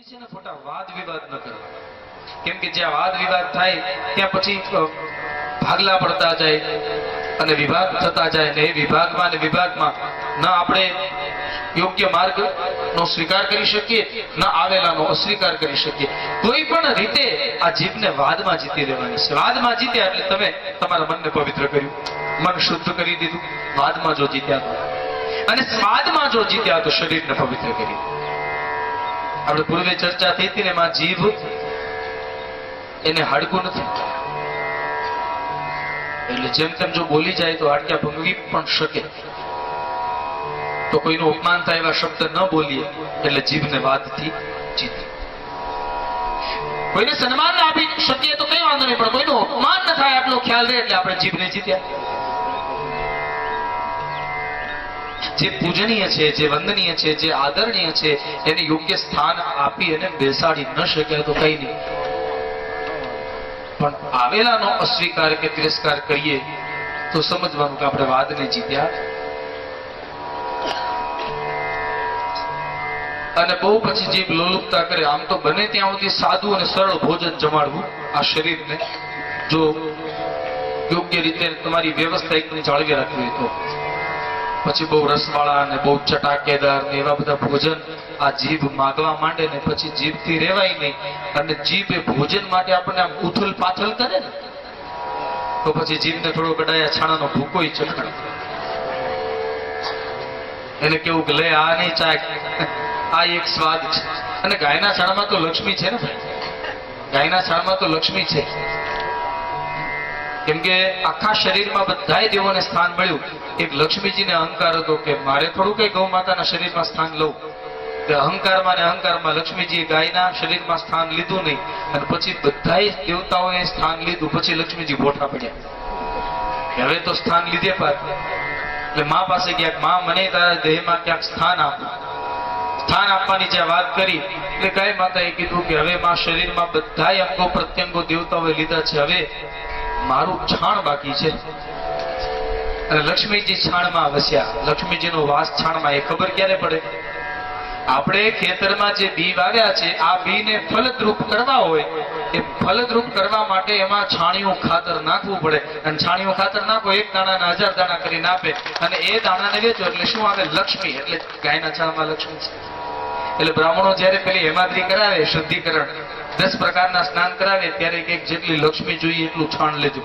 છે ને ખોટા વાદ વિવાદ ન કરવા. કેમ કે જ્યાં વાદ વિવાદ થાય ત્યાં પછી ભાગલા પડતા જાય અને વિભાગ થતા જાય ને એ વિભાગમાં ને વિભાગમાં ન આપણે યોગ્ય માર્ગ નો સ્વીકાર કરી શકીએ, ન આવેલાનો અસ્વીકાર કરી શકીએ. કોઈ પણ રીતે આ જીભને વાદમાં જીતી લેવાની છે. વાદમાં જીત્યા એટલે તમે તમારા મનને પવિત્ર કર્યું, મન શુદ્ધ કરી દીધું. વાદમાં જો જીત્યા તો, અને સ્વાદમાં જો જીત્યા તો શરીરને પવિત્ર કરી. આપણે પૂર્વે ચર્ચા થઈ હતી ને એમાં જીભ એને હાડકું નથી, એટલે જેમ તેમ જો બોલી જાય તો હાડક્યા ભંગવી પણ શકે. તો કોઈનું અપમાન થાય એવા શબ્દ ન બોલીએ એટલે જીભને વાદથી જીતે. કોઈને સન્માન આપી શકીએ તો કઈ વાંધો નહીં, પણ કોઈનું અપમાન ન થાય આટલો ખ્યાલ રહે એટલે આપણે જીભને જીત્યા. જે પૂજનીય છે, જે વંદનીય છે, જે આદરણીય છે એને યોગ્ય સ્થાન આપી અને બેસાડી ન શક્યા તો કઈ નહીં, પણ આવેલાનો અસ્વીકાર કે તિરસ્કાર કરીએ તો સમજવાનું કે આપણે વાદને જીત્યા. અને બહુ પછી જીભ લોલુપતા કરે. આમ તો બને ત્યાં સુધી સાદું અને સરળ ભોજન જમાડવું આ શરીરને, જો યોગ્ય રીતે તમારી વ્યવસ્થા એકદમ જાળવી રાખવી તો. પછી બહુ રસવાળા અને બહુ ચટાકેદાર ને એવા બધા ભોજન આ જીભ માગવા માંડે ને પછી જીભથી રહેવાય નહીં. અને જીભ એ ભોજન માટે આપણને આમ ઉથલ પાથલ કરે ને તો પછી જીભને થોડો કડાયા છાણાનો ભૂકોય ચખાડે. એને કેવું કે લે આ નહીં ચાક, આ એક સ્વાદ છે. અને ગાયના છાણમાં તો લક્ષ્મી છે ને ભાઈ, ગાયના છાણમાં તો લક્ષ્મી છે. કેમ કે આખા શરીરમાં બધાય દેવોને સ્થાન મળ્યું. એક લક્ષ્મીજીને અહંકાર હતો કે મારે થોડું કઈ ગૌ માતાના શરીરમાં સ્થાન લઉં. અહંકારમાં ને અહંકારમાં લક્ષ્મીજીએ ગાયના શરીરમાં સ્થાન લીધું નહીં, અને પછી બધાય દેવતાઓએ સ્થાન લીધું. પછી લક્ષ્મીજી બોઠા પડ્યા કે હવે તો સ્થાન લીધે પાર. એટલે મા પાસે ગયા, માં મને તારા દેહમાં ક્યાંક સ્થાન આપો. સ્થાન આપવાની જે વાત કરી એટલે ગાય માતાએ કીધું કે હવે માં શરીરમાં બધાય અંગો પ્રત્યંગો દેવતાઓએ લીધા છે, હવે મારું છાણ બાકી છે. અને લક્ષ્મીજી છાણમાં વસ્યા. લક્ષ્મીજીનો વાસ છાણમાં. એ ખબર ક્યારે પડે? આપણે ખેતરમાં જે બી વાવ્યા છે આ બીને ફલદ્રુપ કરવા હોય, એ ફલદ્રુપ કરવા માટે એમાં છાણિયું ખાતર નાખવું પડે. અને છાણિયું ખાતર નાખો, એક દાણાના 1000 દાણા કરીને આપે, અને એ દાણાને વેચો એટલે શું આવે? લક્ષ્મી. એટલે ગાયના છાણમાં લક્ષ્મી છે. એટલે બ્રાહ્મણો જયારે પેલી હેમાદ્રી કરાવે, શુદ્ધિકરણ 10 પ્રકારના સ્નાન કરાવે, ત્યારે એક જેટલી લક્ષ્મી જોઈએ એટલું છાણ લેજો.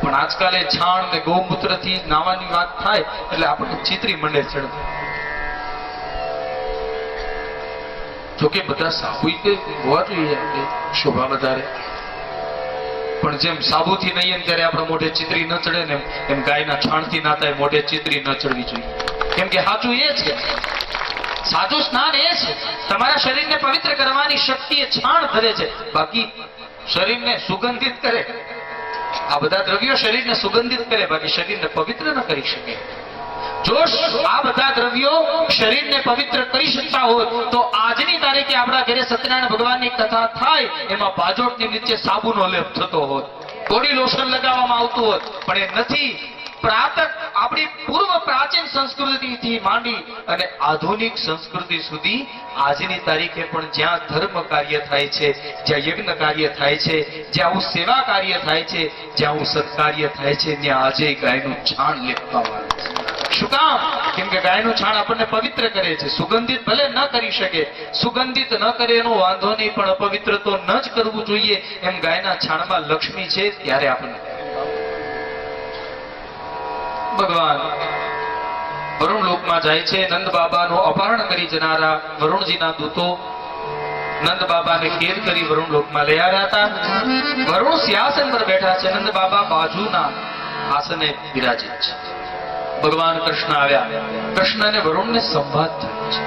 પણ આજકાલે છાણ ને ગૌમૂત્ર થી નાવાની વાત થાય એટલે આપણને ચિતરી મંડે છે. જોકે બધા સાબુ હોવા જોઈએ, શોભા વધારે, પણ જેમ સાબુથી નહીએ ત્યારે આપણા મોઢે ચિતરી ન ચડે ને એમ ગાયના છાણથી નાતા મોઢે ચિતરી ન ચડવી જોઈએ. કેમ કે સાચું એ છે, સાચું સ્નાન એ છે. તમારા શરીરને પવિત્ર કરવાની શક્તિ એ છાણ ધરે છે. બાકી શરીરને સુગંધિત કરે, આ બધા દ્રવ્યો શરીરને સુગંધિત કરે, બાકી શરીરને પવિત્ર ન કરી શકે. જો આ બધા દ્રવ્યો શરીરને પવિત્ર કરી શકતા હોય તો આજની તારીખે આપણા ઘરે સત્યનારાયણ ભગવાનની કથા થાય એમાં બાજોટની નીચે સાબુનો લેપ થતો હોત, બોડી લોશન લગાવવામાં આવતું હોત, પણ એ નથી. આપણી પૂર્વ પ્રાચીન સંસ્કૃતિથી માંડી અને આધુનિક સંસ્કૃતિ સુધી આજની તારીખે પણ જ્યાં ધર્મ કાર્ય થાય છે, જ્યાં યજ્ઞ કાર્ય થાય છે, જ્યાં આવું સેવા કાર્ય થાય છે, જ્યાં આવું સત્કાર્ય થાય છે, ત્યાં આજે ગાયનું છાણ લેપવામાં આવે છે. શું કામ? કેમ કે ગાયનું છાણ આપણને પવિત્ર કરે છે. સુગંધિત ભલે ન કરી શકે, સુગંધિત ન કરે એનો વાંધો નહીં, પણ અપવિત્ર તો ન જ કરવું જોઈએ. એમ ગાયના છાણમાં લક્ષ્મી છે, ત્યારે આપણને ભગવાન વરુણ લોકમાં જાય છે. નંદ બાબાનું અપહરણ કરી જનારા વરુણજીના દૂતો નંદ બાબાને કેદ કરી વરુણ લોકમાં લઈ આવ્યા હતા. વરુણ સિંહાસન પર બેઠા છે, નંદ બાબા બાજુના આસને બિરાજિત છે. ભગવાન કૃષ્ણ આવ્યા. કૃષ્ણ અને વરુણને સંવાદ થયો છે.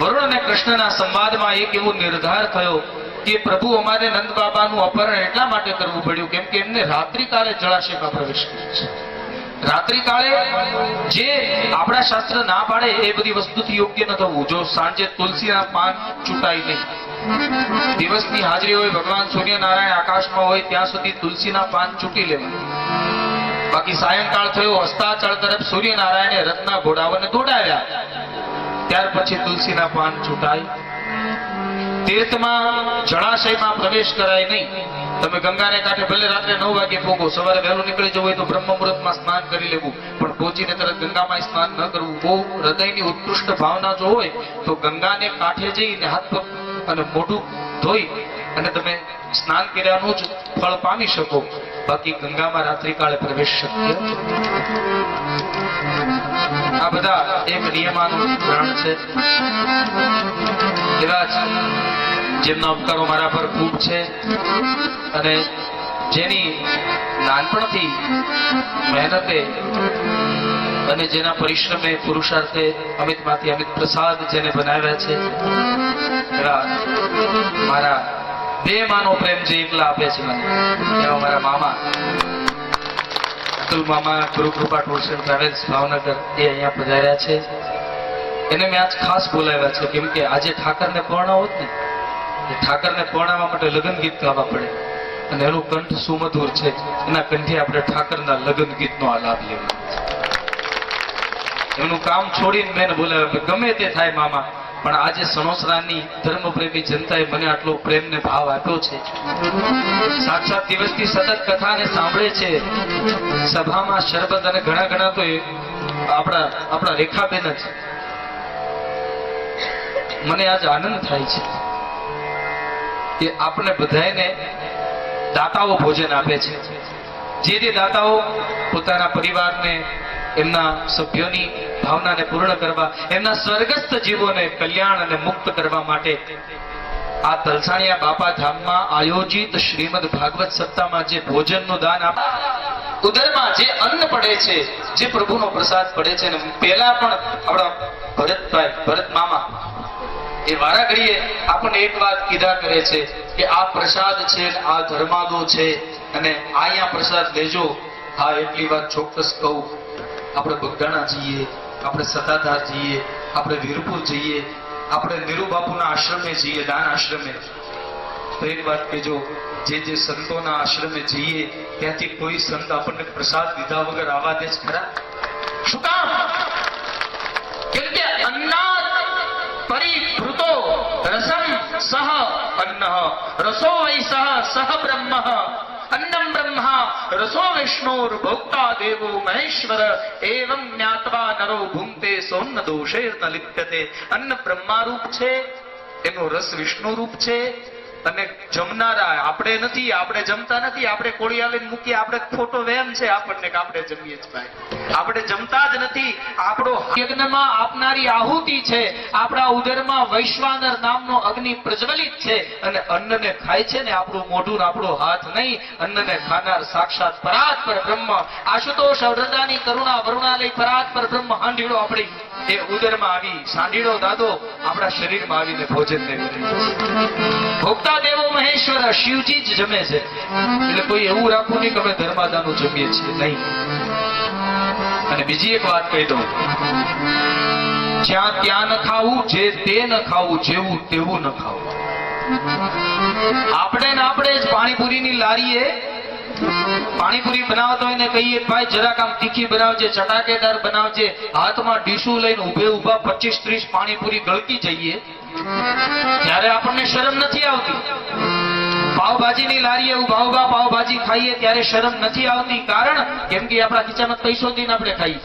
વરુણ અને કૃષ્ણના સંવાદમાં એક એવો નિર્ધાર થયો કે પ્રભુ અમારે નંદ બાબાનું અપહરણ એટલા માટે કરવું પડ્યું કેમ કે એમને રાત્રિકાળે જળાશયમાં પ્રવેશ કર્યો છે. રાત્રિકાળે જે આપણા શાસ્ત્ર ના પાડે એ બધી વસ્તુથી યોગ્ય ન થવું. જો સાંજે તુલસીના પાન ચૂંટાય નહીં, દિવસની હાજરી હોય, ભગવાન સૂર્યનારાયણ આકાશમાં હોય ત્યાં સુધી તુલસીના પાન ચૂંટી લેવા. બાકી સાયંકાળ થયો, અસ્તાચળ તરફ સૂર્યનારાયણે રથના ઘોડાઓને દોડાવ્યા. ત્યાર પછી તુલસીના પાન છૂટાય. તીર્થમાં જળાશયમાં પ્રવેશ કરાય નહીં. તમે ગંગાને કાંઠે ભલે રાત્રે 9 વાગે પહોંચો, સવારે વહેલું નીકળી જવું હોય તો બ્રહ્મ મુહૂર્તમાં સ્નાન કરી લેવું, પણ પહોંચીને તરત ગંગામાં સ્નાન ન કરવું. બહુ હૃદયની ઉત્કૃષ્ટ ભાવના જો હોય તો ગંગાને કાંઠે જઈને હાથ પગ અને મોઢું ધોઈ અને તમે સ્નાન કર્યાનું જ ફળ પામી શકો. બાકી ગંગામાં રાત્રિકાળે પ્રવેશ શક્ય. આ બધા એક નિયમાનું ગ્રહણ છે. એવા જ જેમના ઉપકારો મારા પર ખૂબ છે અને જેની નાનપણથી મહેનતે અને જેના પરિશ્રમે પુરુષાર્થે અમિતમાંથી અમિત પ્રસાદ જેને બનાવ્યા છે, એવા મારા 2 માનો પ્રેમ જે એકલા આપે છે મને, એવા મારા મામા અતુલ મામા, ગુરુ કૃપા ટૂર્સ એન્ડ ટ્રાવેલ્સ ભાવનગર, એ અહીંયા પધાર્યા છે. એને મેં આજ ખાસ બોલાવ્યા છે કેમ કે આજે ઠાકરને પરણાવો હોત ને, ઠાકરને પરણાવવા માટે લગ્ન ગીત ગાવા પડે અને એનું કંઠ સુમધુર છે. એના કંઠે આપણે ઠાકરના લગ્ન ગીતનો આ લાભ લેવો. એનું કામ છોડીને મેં બોલાવ્યા. ગમે તે થાય મામા, પણ આજે સણોસરાની ધર્મપ્રેમી જનતાએ મને આટલો પ્રેમ ને ભાવ આપ્યો છે. સાક્ષાત દિવસથી સતત કથાને સાંભળે છે. સભામાં શરબત અને ઘણા તો આપણા રેખાબેન જ. મને આજ આનંદ થાય છે કે આપણે બધાને દાતાઓ ભોજન આપે છે. જે દાતાઓ પોતાના પરિવારને, એમના સભ્યોની ભાવનાને પૂર્ણ કરવા, એમના સ્વર્ગસ્થ જીવોને કલ્યાણ અને મુક્ત કરવા માટે આ તલસાણિયા બાપા ધામમાં આયોજિત શ્રીમદ ભાગવત સપ્તાહમાં જે ભોજનનું દાન ઉદરમાં જે અન્ન પડે છે, જે પ્રભુનો પ્રસાદ પડે છે, ને પહેલા પણ આપણા ભરત મામા એ વારા ઘડીએ આપણને એક વાત કીધા કરે છે કે આ પ્રસાદ છે, આ ધર્માદો છે અને અહીંયા પ્રસાદ લેજો. હા, એટલી વાત ચોક્કસ કહું. આપણે બગદાણા જઈએ, આપણે સતાધાર જઈએ, આપણે વીરપુર જઈએ, આપણે નીરુબાપુના આશ્રમે જઈએ, દાન આશ્રમે, તો એક વાત કહેજો, જે સંતોના આશ્રમે જઈએ ત્યાંથી કોઈ સંત આપણને પ્રસાદ લીધા વગર આવવા દે છે ખરા? શું કામ? કેમ કે અન્નાત પરિભૃતો રસમ સહ અન્ન રસો વૈસહ સહ બ્રહ્મ અન્નમ બ્રહ્મા રસો વિષ્ણુર ભોક્તા દેવો મહેશ્વર એવં જ્ઞાત્વા નરો ભૂંક્તે સોન્ન દોષેર ન લિપ્યતે. અન્ન બ્રહ્મા રૂપ છે, એનો રસ વિષ્ણુ રૂપ છે અને જમનારા આપણે નથી. આપણે જમતા નથી. આપણે કોળી આવીને મૂકીએ, આપણે ખોટો વહેમ છે આપણને કે આપણે જમીએ જ ભાઈ. આપણે જમતા જ નથી. આપણો યજ્ઞમાં આપનારી આહુતિ છે. આપણા ઉદરમાં વૈશ્વાનર નામનો અગ્નિ પ્રજ્વલિત છે અને અન્નને ખાય છે ને આપણું મોઢું, આપણો હાથ નહીં. અન્નને ખાનાર સાક્ષાત પરાત્પર બ્રહ્મ, આશુતોષ હૃદયની કરુણા વરુણાલય પરાત્પર બ્રહ્મ હાંડીડો આપણી એ ઉદરમાં આવી, સાંડીડો દાદો આપણા શરીરમાં આવીને ભોજન ને કરે. ભોક્તા દેવો મહેશ્વર, શિવજી જ જમે છે. એટલે કોઈ એવું રાખવું નહીં કે અમે ધર્માદાનું જમીએ છીએ, નહીં. અને બીજી એક વાત કહી દઉં, જ્યાં ત્યાં ન ખાવું, જે તે ન ખાવું, જેવું તેવું ન ખાવું. આપણે જ પાણીપુરીની લારીએ પાણીપુરી બનાવતો હોય ને કહીએ ભાઈ જરાક આમ તીખી બનાવજે, ચટાકેદાર બનાવજે, હાથમાં ડીશું લઈને ઉભા 25-30 પાણીપુરી ગળકી જઈએ ત્યારે આપણને શરમ નથી આવતી. પાવભાજીની લારીએ ઉભા પાવભાજી ખાઈએ ત્યારે શરમ નથી આવતી. કારણ કેમ કે આપણા ખીચામાં પૈસો દઈને આપણે ખાઈએ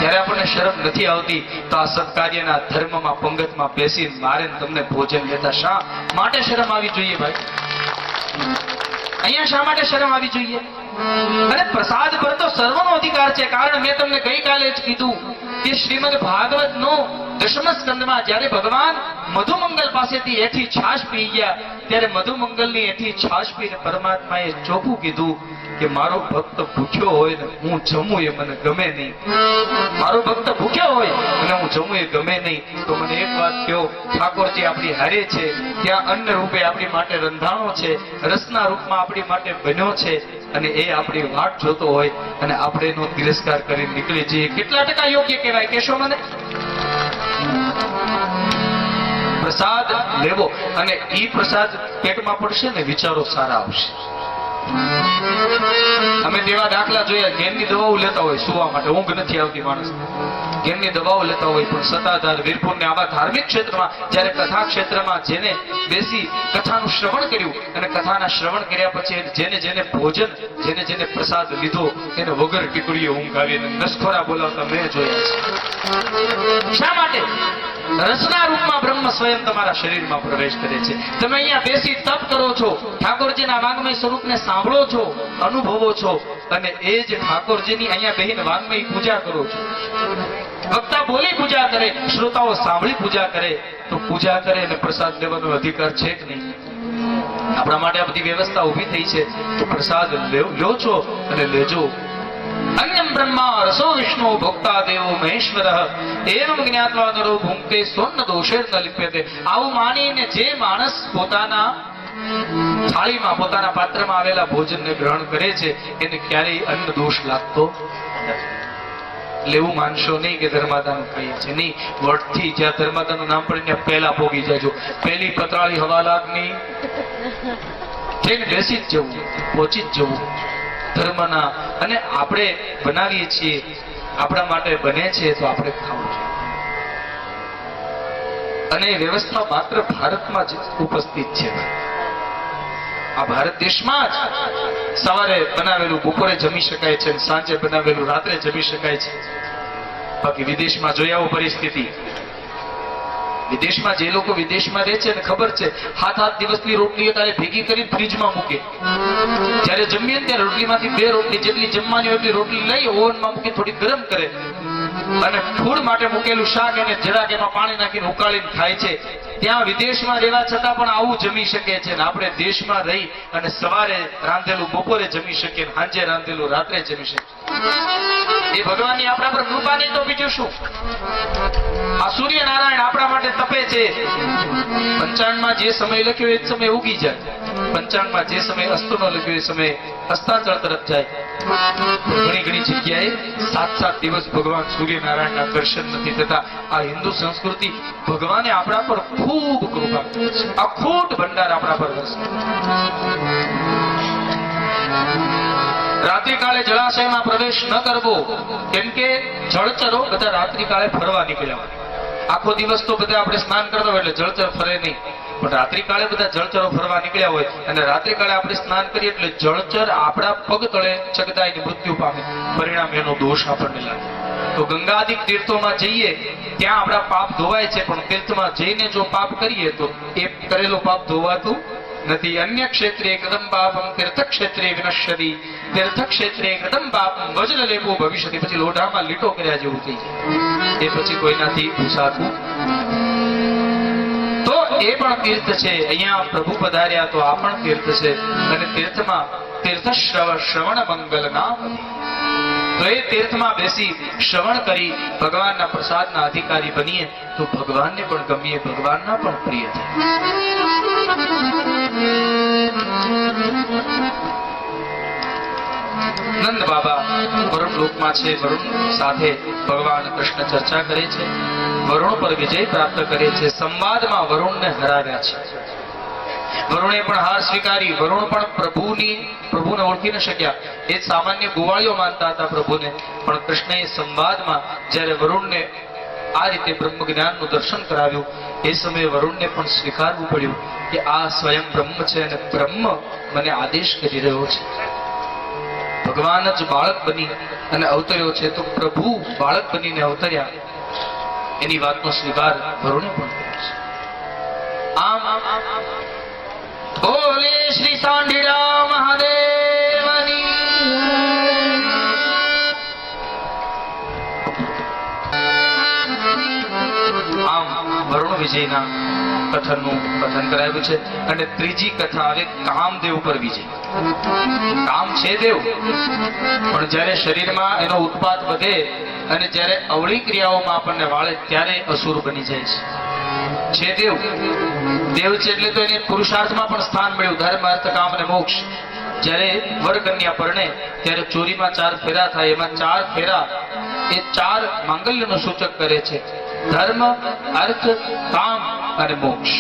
ત્યારે આપણને શરમ નથી આવતી. તો આ સત્કાર્યના ધર્મમાં પંગતમાં બેસીને મારે તમને ભોજન લેતા શા માટે શરમ આવી જોઈએ ભાઈ? અહીંયા શા માટે શરમ આવી જોઈએ? અને પ્રસાદ પર તો સર્વનો અધિકાર છે. કારણ મેં તમને ગઈકાલે જ કીધું કે શ્રીમદ ભાગવત નો 10મ સ્કંદમાં જ્યારે ભગવાન મધુમંગલ પાસેથી એઠી છાશ પી ગયા ત્યારે મધુમંગલની એઠી છાશ પીને પરમાત્માએ ચોખ્ખું કીધું કે મારો ભક્ત ભૂખ્યો હોય ને હું જમું એ મને ગમે નહીં. મારો ભક્ત ભૂખ્યો હોય અને હું જમું એ ગમે નહીં. તો મને એક વાત કહો, ઠાકોરજી આપણી હારે છે, ત્યાં અન્ન રૂપે આપણી માટે રંધાણો છે, રસના રૂપમાં આપણી માટે બન્યો છે અને એ આપણી વાટ જોતો હોય અને આપણે એનો તિરસ્કાર કરી નીકળી જઈએ. કેટલા ટકા યોગ્ય કહેવાય કહેશો મને? પ્રસાદ લેવો અને ઈ પ્રસાદ પેટમાં પડશે ને વિચારો સારા આવશે. અમે તેવા દાખલા જોયા, ઘેરની દવાઓ લેતા હોય સુવા માટે, ઊંઘ નથી આવતી માણસ, ઘેરની દવાઓ લેતા હોય, પણ સત્તાધાર વીરપુર ને આવા ધાર્મિક ક્ષેત્રમાં જ્યારે કથા ક્ષેત્રમાં જેને બેસી કથાનું શ્રવણ કર્યું અને કથાના શ્રવણ કર્યા પછી જેને જેને ભોજન જેને જેને પ્રસાદ લીધો એને વગર ટીકડીએ ઊંઘ આવી અને નસખોરા બોલાવતા મેં જોયા છે. શા માટે? રસના રૂપમાં બ્રહ્મ સ્વયં તમારા શરીરમાં પ્રવેશ કરે છે. તમે અહીંયા બેસી તપ કરો છો, ઠાકોરજીના વાંગમય સ્વરૂપને સાંભળો છો, અનુભવો છો, અને એ જ ઠાકોરજીની અહીંયા બેહીને વાંગમય પૂજા કરો છો. વક્તા બોલી પૂજા કરે, શ્રોતાઓ સાંભળી પૂજા કરે, તો પૂજા કરે અને પ્રસાદ લેવાનો અધિકાર છે કે નહીં? આપણા માટે આ બધી વ્યવસ્થા ઊભી થઈ છે, તો પ્રસાદ લ્યો છો અને લેજો. અન્યમ બ્રહ્મા રસો વિષ્ણુ ભોક્તા દેવો મહેશ્વર એવમ જ્ઞાત્વા નરો ભુંક્તે સ્વર્ણ દોષેર ન લિપ્યતે. આવું માનીને જે માણસ પોતાના થાળીમાં પોતાના પાત્રમાં આવેલા ભોજનને ગ્રહણ કરે છે એને ક્યારેય અન્ન દોષ લાગતો નથી. લેવું માનશો નહીં કે ધર્માદાનું કહીએ છે, નહીં. વટથી જ્યાં ધર્માદાનું નામ પડીને પહેલા પોગી જાજો. પહેલી પતરાળી હવા લાગની થઈને બેસી જ જવું, પહોંચી જ જવું ધર્મના. અને આપણે બનાવીએ છીએ, આપણા માટે બને છે તો આપણે ખાવું છે. અને એ વ્યવસ્થા માત્ર ભારતમાં જ ઉપસ્થિત છે. આ ભારત દેશમાં જ સવારે બનાવેલું બપોરે જમી શકાય છે, સાંજે બનાવેલું રાત્રે જમી શકાય છે. બાકી વિદેશમાં જોઈ આવો પરિસ્થિતિ. વિદેશમાં જે લોકો વિદેશમાં રહે છે ને ખબર છે, 7 દિવસની રોટલી તારે ભેગી કરી ફ્રીજમાં મૂકે. જ્યારે જમીએ ત્યારે રોટલીમાંથી 2 રોટલી જેટલી જમવાની હોય એટલી રોટલી લઈ ઓવનમાં મૂકી થોડી ગરમ કરે અને ફૂડ માટે મૂકેલું શાક એને જરાક એમાં પાણી નાખીને ઉકાળીને ખાય છે. ત્યાં વિદેશમાં રહેવા છતાં પણ આવું જમી શકે છે. ને આપણે દેશમાં રહી અને સવારે રાંધેલું બપોરે જમી શકીએ, સાંજે રાંધેલું રાત્રે જમી શકીએ. એ ભગવાનની આપણા પર કૃપા નહીં તો બીજું શું? આ સૂર્યનારાયણ આપણા માટે તપે છે. પંચાંગમાં જે સમય લખ્યો એ જ સમય ઉગી જાય. પંચાંગમાં જે સમય અસ્તનો લખ્યો એ સમય અસ્તાચળ તરફ જાય. ઘણી ઘણી જગ્યાએ 7 દિવસ ભગવાન સૂર્યનારાયણના દર્શન નથી થતા. આ હિન્દુ સંસ્કૃતિ ભગવાને આપણા પર ખૂબ કૃપા કરી છે. અખૂટ ભંડાર આપણા પર વરસે. રાત્રિકાળે જળાશયમાં પ્રવેશ ન કરવો, કેમ કે જળચરો બધા રાત્રિકાળે ફરવા નીકળ્યા હોય. આખો દિવસ તો બધા આપણે સ્નાન કરતા હોય એટલે જળચર ફરે નહીં, પણ રાત્રિકાળે બધા જળચરો ફરવા નીકળ્યા હોય અને રાત્રિકાળે આપણે સ્નાન કરીએ એટલે જળચર આપણા પગ તળે ચગદાઈને મૃત્યુ પામે. પરિણામ એનો દોષ આપણને લાગે. તો ગંગાદિક તીર્થોમાં જઈએ ત્યાં આપણા પાપ ધોવાય છે, પણ તીર્થમાં જઈને જો પાપ કરીએ તો એ કરેલો પાપ ધોવાતું નથી. અન્ય ક્ષેત્રે કદમ પાપમ તીર્થ ક્ષેત્રે વિનશ્યતિ, તીર્થ ક્ષેત્રે કદમ પાપમ વજ્ર લેપો ભવિષ્યતિ. પછી લોઢામાં લીટો કર્યા જેવું થઈ જાય. એ પછી કોઈનાથી ભૂસાતું તો એ પણ તીર્થ છે. અહીંયા પ્રભુ પધાર્યા તો આ પણ તીર્થ છે. અને તીર્થમાં તીર્થ શ્રવણ મંગલ નામ, તો એ તીર્થમાં બેસી શ્રવણ કરી ભગવાનના પ્રસાદના અધિકારી બનીએ તો ભગવાનને પણ ગમીએ, ભગવાનના પણ પ્રિય થાય. નંદ બાબા વરુણ લોકમાં છે. વરુણ સાથે ભગવાન કૃષ્ણ ચર્ચા કરે છે, વરુણ પર વિજય પ્રાપ્ત કરે છે. સંવાદમાં વરુણને હરાવ્યા છે. વરુણે પણ હાર સ્વીકારી. વરુણ પણ પ્રભુને ઓળખી ન શક્યા. એ સામાન્ય ગોવાળીઓ માનતા હતા પ્રભુને, પણ કૃષ્ણએ સંવાદમાં જ્યારે વરુણને આ રીતે બ્રહ્મ જ્ઞાનનું દર્શન કરાવ્યું એ સમયે વરુણને પણ સ્વીકારવું પડ્યું કે આ સ્વયં બ્રહ્મ છે અને બ્રહ્મ મને આદેશ કરી રહ્યો છે. ભગવાન જ બાળક બની અને અવતર્યો છે, તો પ્રભુ બાળક બનીને અવતર્યા એની વાતનો સ્વીકાર વરુણે પણ કર્યો છે. આમ બોલે શ્રી સાંઢીડા મહાદેવની. આમ વરુણ વિજયના કથનનું કથન કરાયું છે. અને ત્રીજી કથા આવે કામદેવ પર વિજય. કામ છે દેવ, પણ જ્યારે શરીરમાં એનો ઉત્પાદ વધે અને જ્યારે અવળી ક્રિયાઓમાં આપણને વાળે ત્યારે અસુર બની જાય છે. દેવ દેવ છે એટલે તો એને પુરુષાર્થમાં પણ સ્થાન મળ્યું. ધર્મ, અર્થ, કામ અને મોક્ષ. જ્યારે વર કન્યા પરણે ત્યારે ચોરીમાં 4 ફેરા થાય. એમાં 4 ફેરા એ 4 માંગલ્યનું સૂચક કરે છે. ધર્મ, અર્થ, કામ અને મોક્ષ.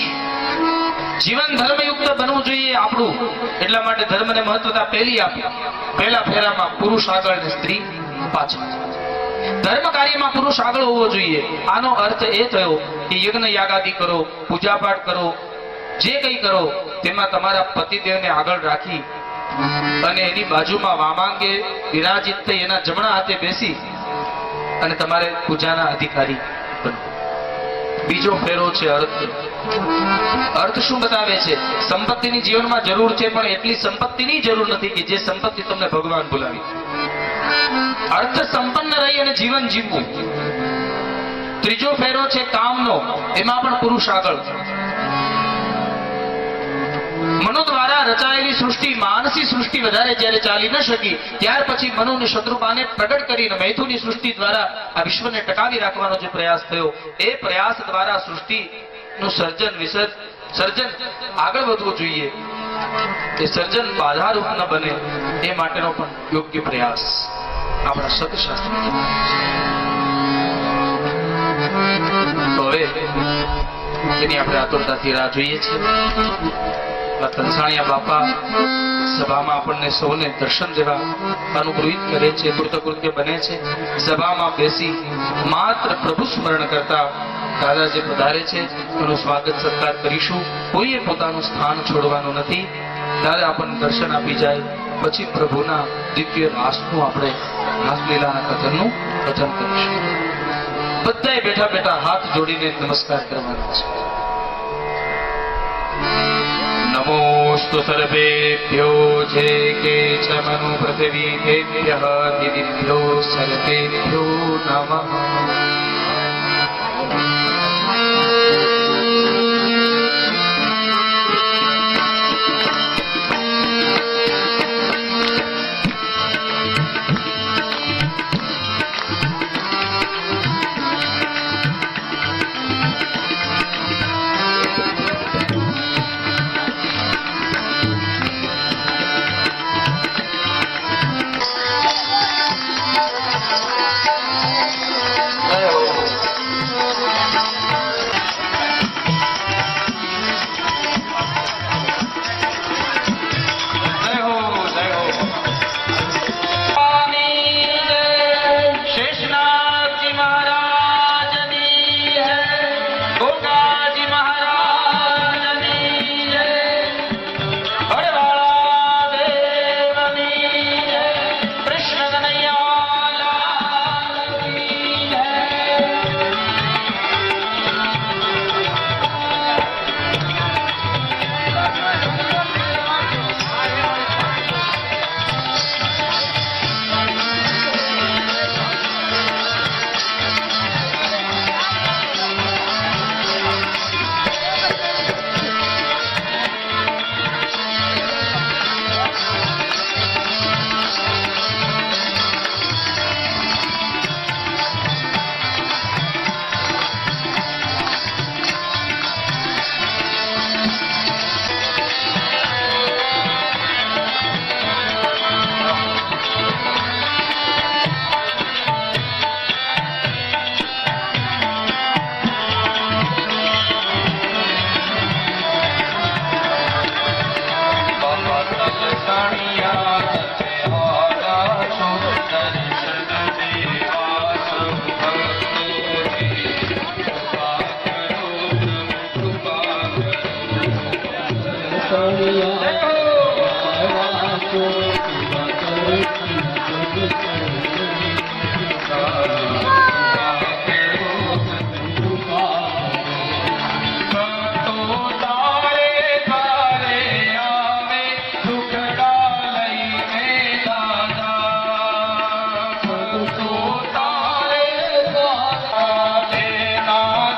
જીવન ધર્મયુક્ત બનવું જોઈએ આપણું, એટલા માટે ધર્મને મહત્વતા પહેલી આપી. પહેલા ફેરામાં પુરુષ આગળ અને સ્ત્રી પાછળ. ધર્મ કાર્યમાં પુરુષ આગળ હોવો જોઈએ. આનો અર્થ એ થયો કે યજ્ઞ યાગાદિ કરો, પૂજાપાઠ કરો, જે કંઈ કરો તેમાં તમારા પતિદેવને આગળ રાખી અને એની બાજુમાં વામાંગે વિરાજિત થઈ એના જમણા હાથે બેસી અને તમારે પૂજાના અધિકારી બનો. બીજો ફેરો છે અર્થ. અર્થ શું બતાવે છે? સંપત્તિની જીવનમાં જરૂર છે, પણ એટલી સંપત્તિની જરૂર નથી કે જે સંપત્તિ તમને ભગવાન બોલાવી. અર્થ સંપન્ન રહી અને જીવન જીવવું. ત્રીજો ફેરો છે કામનો. એમાં પણ પુરુષ આગળ. મનુ દ્વારા રચાયેલી સૃષ્ટિ, માનસી સૃષ્ટિ વધારે જ્યારે ચાલી ન શકી, ત્યાર પછી મનુને શત્રુપાને પ્રગટ કરીને મૈથુની સૃષ્ટિ દ્વારા આ વિશ્વને ટકાવી રાખવાનો જે પ્રયાસ થયો, એ પ્રયાસ દ્વારા સૃષ્ટિનું સર્જન આગળ વધવું જોઈએ. એ સર્જન બાધારૂપ ન બને એ માટેનો પણ યોગ્ય પ્રયાસ આપણા સતશાસ્ત્ર. તો હવે તેની આપણે આતુરતાથી રાહ જોઈએ છીએ. તનસાણિયા બાપા સભામાં આપણને સૌને દર્શન દેવા અનુગ્રહિત કરે છે, કૃતકૃત્ય બને છે. સભામાં બેસી માત્ર પ્રભુ સ્મરણ કરતા દાદા જે પધારે છે એનું સ્વાગત સત્કાર કરીશું. કોઈએ પોતાનું સ્થાન છોડવાનું નથી. દાદા આપણને દર્શન આપી જાય પછી પ્રભુના દિવ્ય રાસનું આપણે રાસલીલાના કથનનું કથન કરીશું. બધાએ બેઠા બેઠા હાથ જોડીને નમસ્કાર કરવાના છે. નમોસ્તુ સર્વેભ્યો જે કે ચ મનુ પૃથ્વીભ્યઃ દિવ્યો સર્વેભ્યો નમઃ.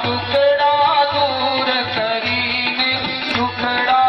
દુખડા દૂર કરીને દુખડા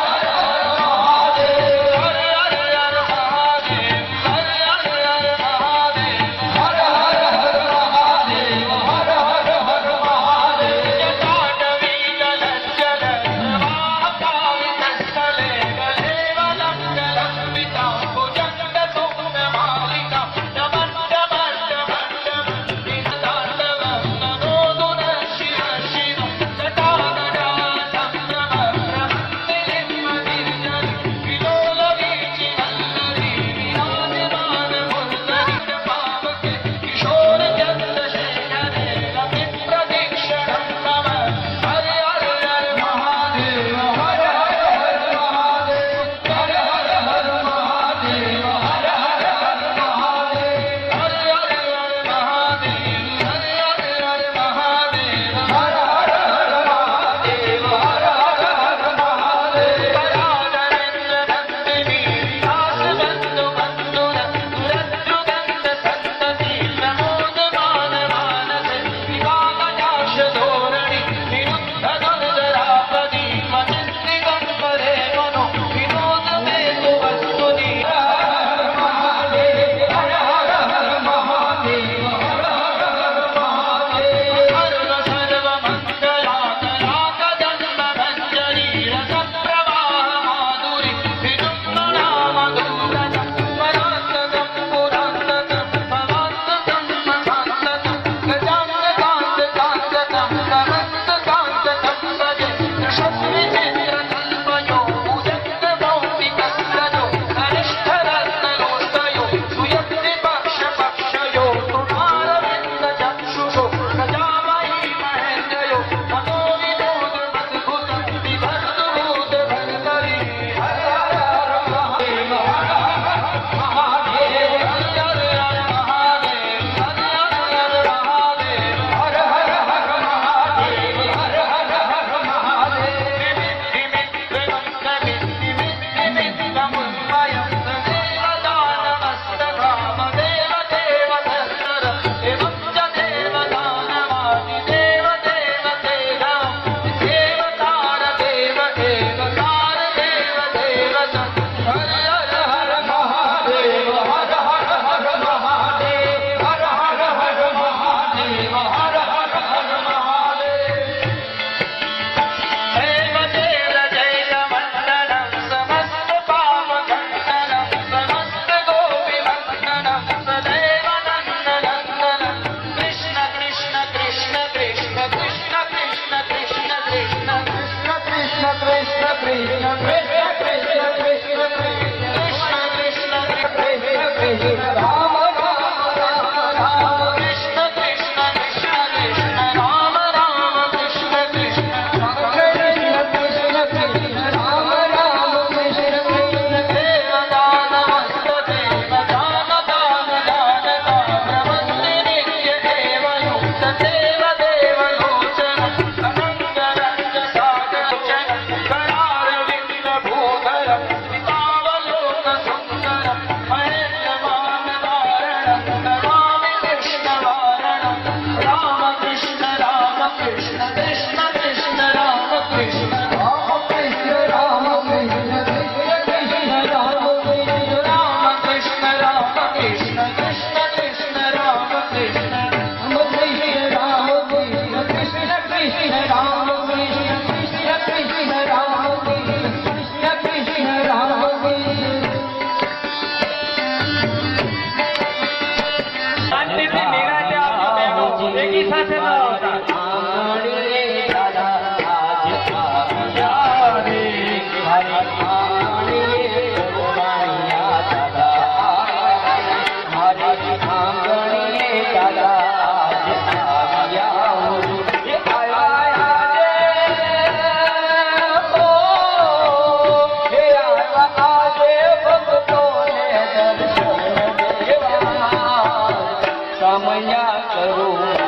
સમયા કરું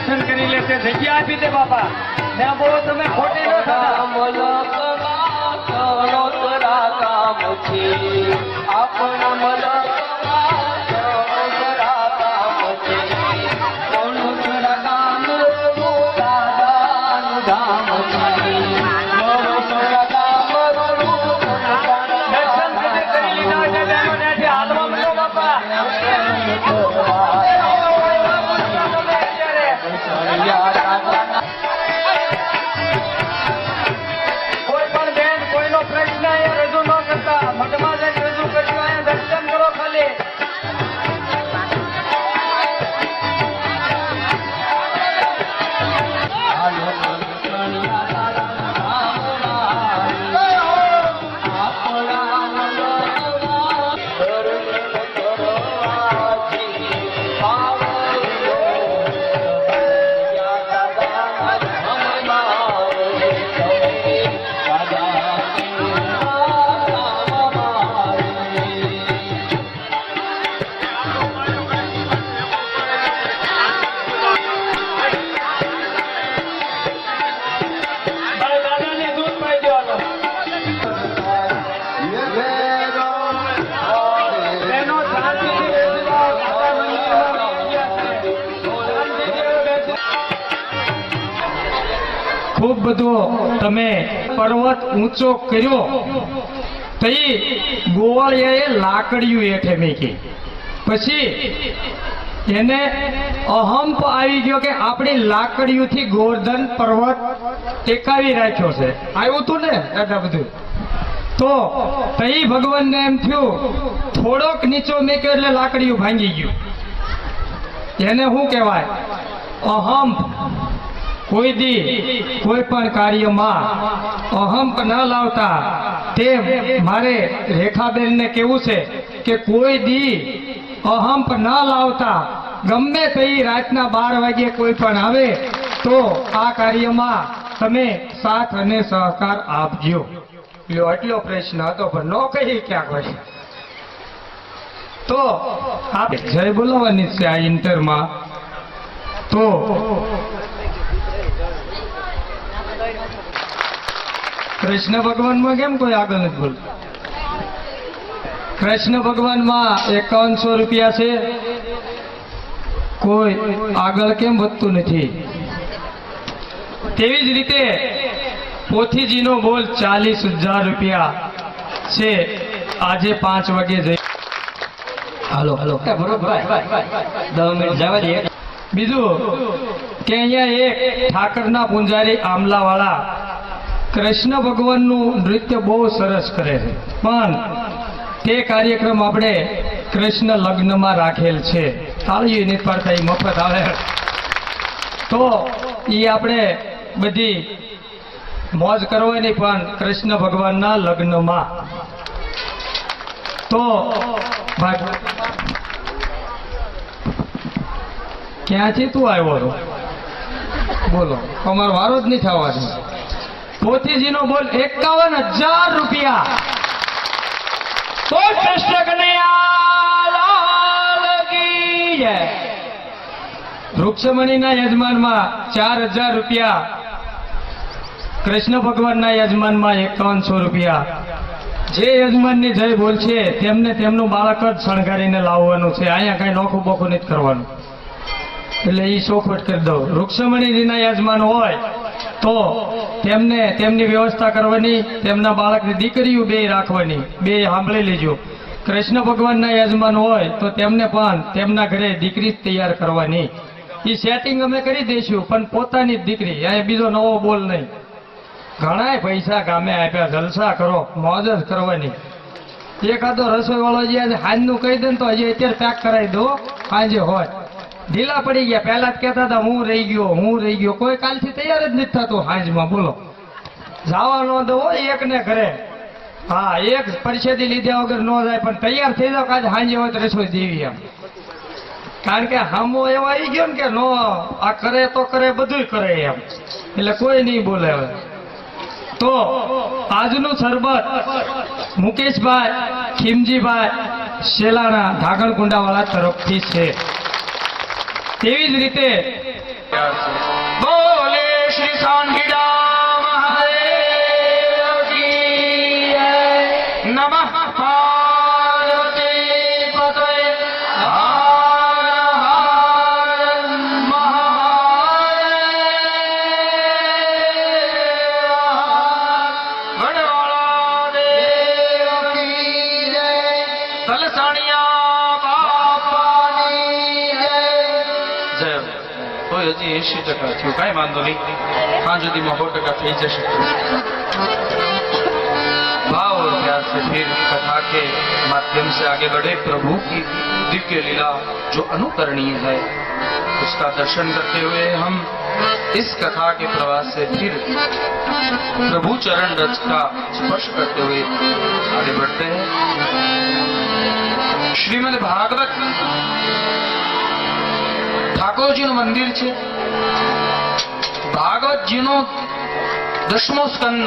દર્શન કરી લેશે. જગ્યા આપી દે બાપા. ત્યાં બહુ તમે ખોટી ન થતા. દર્શન તમે કરી લીધા છે તેનો ત્યાંથી હાલવા માંડો બાપા. કોઈ પણ બેન કોઈનો પ્રશ્ન અહીંયા રજૂ ન કરતા મઠમાં જઈને રજૂ કરજો. અહીંયા દર્શન કરો ખાલી. દાદાને દૂધ પાઈ દેવાનો. બહેનો શાંતિથી બેસી જાઓ. દાદા મંદિરમાં બેસી ગયા છે. શાંતિથી બેસી. ખૂબ બધો તમે પર્વત ઊંચો કર્યો તઈ ગોવાળિયાએ લાકડીયું હેઠે મૂકી. પછી એને અહંપ આવી ગયો કે આપણી લાકડીઓથી ગોવર્ધન પર્વત ટેકાવી રાખ્યો છે. આવ્યું તું ને દાદા બધું. તો તઈ ભગવાનને એમ થયું થોડોક નીચો મેક્યો એટલે લાકડીયું ભાંગી ગયું. એને શું કહેવાય? અહંપ. કોઈ દી કોઈ પણ કાર્યમાં અહંપ ન લાવતા. તે મારે રેખાબેનને કેવું છે કે કોઈ દી અહંપ ન લાવતા ગમે તે રાતના 12 વાગ્યે કોઈ પણ આવે તો આ કાર્યમાં તમે સાથ અને સહકાર આપજો. લ્યો એટલો પ્રશ્ન હતો પણ ન કહી ક્યાં કોઈ. તો આપણે જય બોલાવવાની છે આ ઇન્ટરમાં. તો કૃષ્ણ ભગવાનમાં કેમ કોઈ આગળ નથી બોલતું? કૃષ્ણ ભગવાનમાં 5100 રૂપિયા છે. કોઈ આગળ કેમ વધતું નથી? તેવી જ રીતે પોથીજીનો બોલ 40,000 રૂપિયા છે. આજે 5 વાગે જઈ. હાલો હાલો બરોબર 10 મિનિટ જવા દે. બીજું કે અહીંયા એક ઠાકરના પૂંજારી આમલાવાળા કૃષ્ણ ભગવાનનું નૃત્ય બહુ સરસ કરે છે. પણ તે કાર્યક્રમ આપણે કૃષ્ણ લગ્નમાં રાખેલ છે. તાળીઓ નથી પાડતા, એ મફત આવે. તો એ આપણે બધી મોજ કરવાની પણ કૃષ્ણ ભગવાનના લગ્નમાં. તો ક્યાંથી તું આવ્યો છો? બોલો, અમારો વારો જ નહીં થવાનો. પોથીજીનો બોલ 51,000 રૂપિયા. તો કૃષ્ણ કનૈયા લાલ કી જય. વૃક્ષમણીના યજમાનમાં 4,000 રૂપિયા. કૃષ્ણ ભગવાનના યજમાનમાં 5100 રૂપિયા. જે યજમાનની જય બોલ છે તેમને તેમનું બાળક જ શણગારીને લાવવાનું છે. અહીંયા કઈ નોખું બોખું નથી કરવાનું. એટલે એ ચોખવટ કરી દઉં. વૃક્ષમણીજીના યજમાન હોય તો તેમને તેમની વ્યવસ્થા કરવાની, તેમના બાળકની દીકરીઓ બે રાખવાની. બે સાંભળી લેજો. કૃષ્ણ ભગવાનના યજમાન હોય તો તેમને પણ તેમના ઘરે દીકરી જ તૈયાર કરવાની. એ સેટિંગ અમે કરી દઈશું, પણ પોતાની જ દીકરી. અહીંયા બીજો નવો બોલ નહીં. ઘણાય પૈસા ગામે આપ્યા, જલસા કરો, મોજ જ કરવાની. એકાદો રસોઈ વાળો જે આજે હાંજનું કહી દે ને તો હજી અત્યારે પેક કરાવી દો. સાંજે હોય ઢીલા પડી ગયા. પહેલા જ કહેતા હતા હું રહી ગયો. કોઈ કાલથી તૈયાર જ નથી થતું હાંજમાં. બોલો, જવાનો તો હોય એકને ઘરે. હા, એક પરિષદી લીધા વગર ન જાય, પણ તૈયાર થઈ જાવ કાલે હાંજે હોય તો રસોઈ દેવી એમ. કારણ કે હામો એવો આવી ગયો ને કે નો આ કરે તો કરે, બધું કરે એમ. એટલે કોઈ નહીં બોલે હવે. તો આજનું શરબત મુકેશભાઈ ખીમજીભાઈ શેલાણા ધાગણકુંડાવાળા તરફથી છે. તેવી જ રીતે प्यार से बोले श्री सांढीड़ा महादेव की जय। नमः पार्वती पतये हर हर महादेव। वडवाला देव की जय। તલસાણિયા બાપાની જય તો હજી 80% થયું, કાંઈ વાંધો નહીં, સાંજ સુધીમાં 100% થઈ જશે। भाव और प्यार से फिर कथा के माध्यम से आगे बढ़े। प्रभु की दिव्य लीला जो अनुकरणीय है उसका दर्शन करते हुए हम इस कथा के प्रवास से फिर प्रभु चरण रज का स्पर्श करते हुए आगे बढ़ते हैं। श्रीमद् भागवत ઠાકોરજીનું મંદિર છે। ભાગવતજીનો 10મો સ્કંદ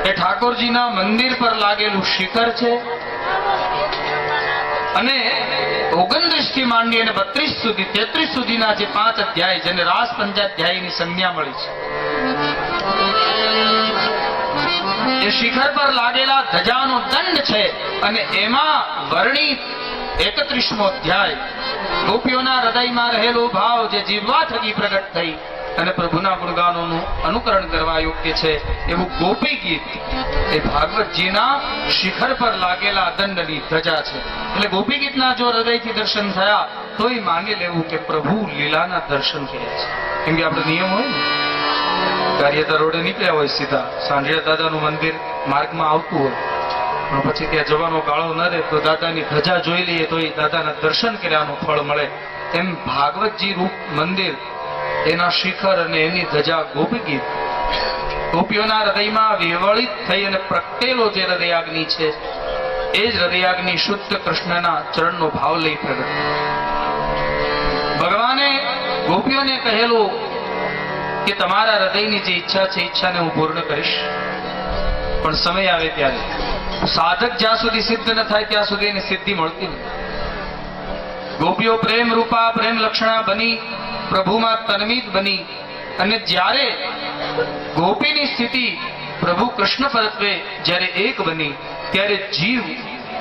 એ ઠાકોરજીના મંદિર પર લાગેલું શિખર છે અને 29 થી માંડી અને 32 સુધી 33 સુધીના જે 5 અધ્યાય જેને રાસ પંચાધ્યાયની સંજ્ઞા મળી છે એ શિખર પર લાગેલા ધજાનો દંડ છે અને એમાં વર્ણિત 31મો અધ્યાય ગોપીઓના હૃદયમાં રહેલો ભાવ જે જીવવા થકી પ્રગટ થઈ અને પ્રભુના ગુણગાનોનું અનુકરણ કરવા યોગ્ય છે એવું ગોપી ગીત એ ભાગવતજીના શિખર પર લાગેલા દંડની ધજા છે। એટલે ગોપી ગીતના જો હૃદયથી દર્શન થયા તોય માની લેવું કે પ્રભુ લીલાના દર્શન કર્યા છે। કેમ કે આપણે નિયમ હોય ને, કાર્યતા રોડે નીકળ્યા હોય સીધા, સાંઢિયા દાદાનું મંદિર માર્ગમાં આવતું હોય પણ પછી ત્યાં જવાનો ગાળો ન રહે તો દાદાની ધજા જોઈ લઈએ તો એ દાદાના દર્શન કર્યાનું ફળ મળે। એમ ભાગવતજી રૂપ મંદિર, એના શિખર અને એની ધજા ગોપી ગીત ગોપીઓના હૃદયમાં વિહવળિત થઈ અને પ્રગટેલો જે હૃદયાગ્નિ છે એ જ હૃદયાગ્નિ શુદ્ધ કૃષ્ણના ચરણનો ભાવ લઈ પ્રગટ। ભગવાને ગોપીઓને કહેલું કે તમારા હૃદયની જે ઈચ્છા છે ઈચ્છાને હું પૂર્ણ કરીશ, પણ સમય આવે ત્યારે સાધક જ્યાં સુધી સિદ્ધ ન થાય ત્યાં સુધી એની સિદ્ધિ મળતી નથી। ગોપીઓ પ્રેમ રૂપા પ્રેમ લક્ષણા બની પ્રભુમાં તન્મિત બની અને જ્યારે ગોપીની સ્થિતિ પ્રભુ કૃષ્ણ પરત્વે જ્યારે એક બની ત્યારે જીવ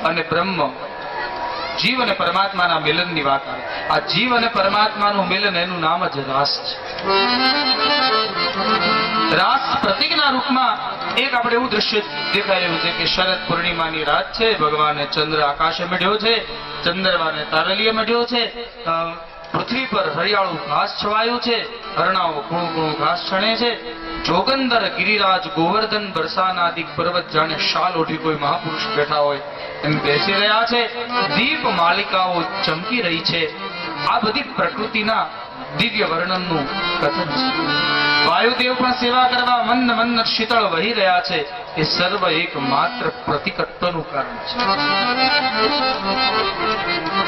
અને બ્રહ્મ, જીવ અને પરમાત્માના મિલનની વાત આવે। આ જીવ અને પરમાત્માનું મિલન એનું નામ જ રાસ છે। રાસ પ્રતિકના રૂપમાં એક આપણે એવું દ્રશ્ય દેખાઈ રહ્યું છે કે શરદ પૂર્ણિમાની રાત છે, ભગવાને ચંદ્ર આકાશે મઢ્યો છે, ચંદ્રમાને તારલીએ મઢ્યો છે, પૃથ્વી પર હરિયાળું ઘાસ છવાયું છે, હરણાઓ કુણું કુણું ઘાસ છણે છે, જોગંદર ગિરિરાજ ગોવર્ધન બરસાનાદિક પર્વત જાણે શાલ ઓઢી કોઈ મહાપુરુષ બેઠા હોય એમ બેસી રહ્યા છે, દીપ માલિકાઓ ચમકી રહી છે। આ બધી પ્રકૃતિના દિવ્ય વર્ણનનું કથન છે। વાયુદેવ પણ સેવા કરવા મંદ મંદ શીતળ વહી રહ્યા છે। એ સર્વ એક માત્ર પ્રતિકત્વનું કારણ છે।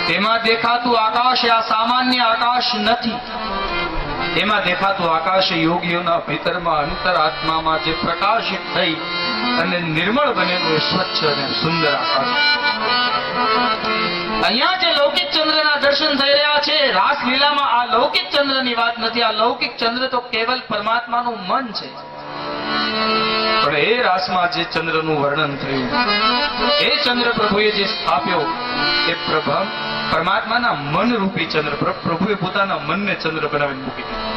તેમાં દેખાતું આકાશ આ સામાન્ય આકાશ નથી, એમાં દેખાતું આકાશ યોગીઓના ભીતરમાં અંતરાત્મામાં જે પ્રકાશિત થઈ અને નિર્મળ બનેલું સ્વચ્છ અને સુંદર આકાશ। અહીંયા જે લૌકિક ચંદ્રના દર્શન થઈ રહ્યા છે રાસ લીલામાં, આ લૌકિક ચંદ્રની વાત નથી। આ લૌકિક ચંદ્ર તો કેવલ પરમાત્માનું મન છે, પણ એ રાસમાં જે ચંદ્રનું વર્ણન થયું એ ચંદ્ર પ્રભુએ જે સ્થાપ્યો એ પરમાત્માના મન રૂપી ચંદ્ર, પ્રભુએ પોતાના મનને ચંદ્ર બનાવીને મૂકી દીધું।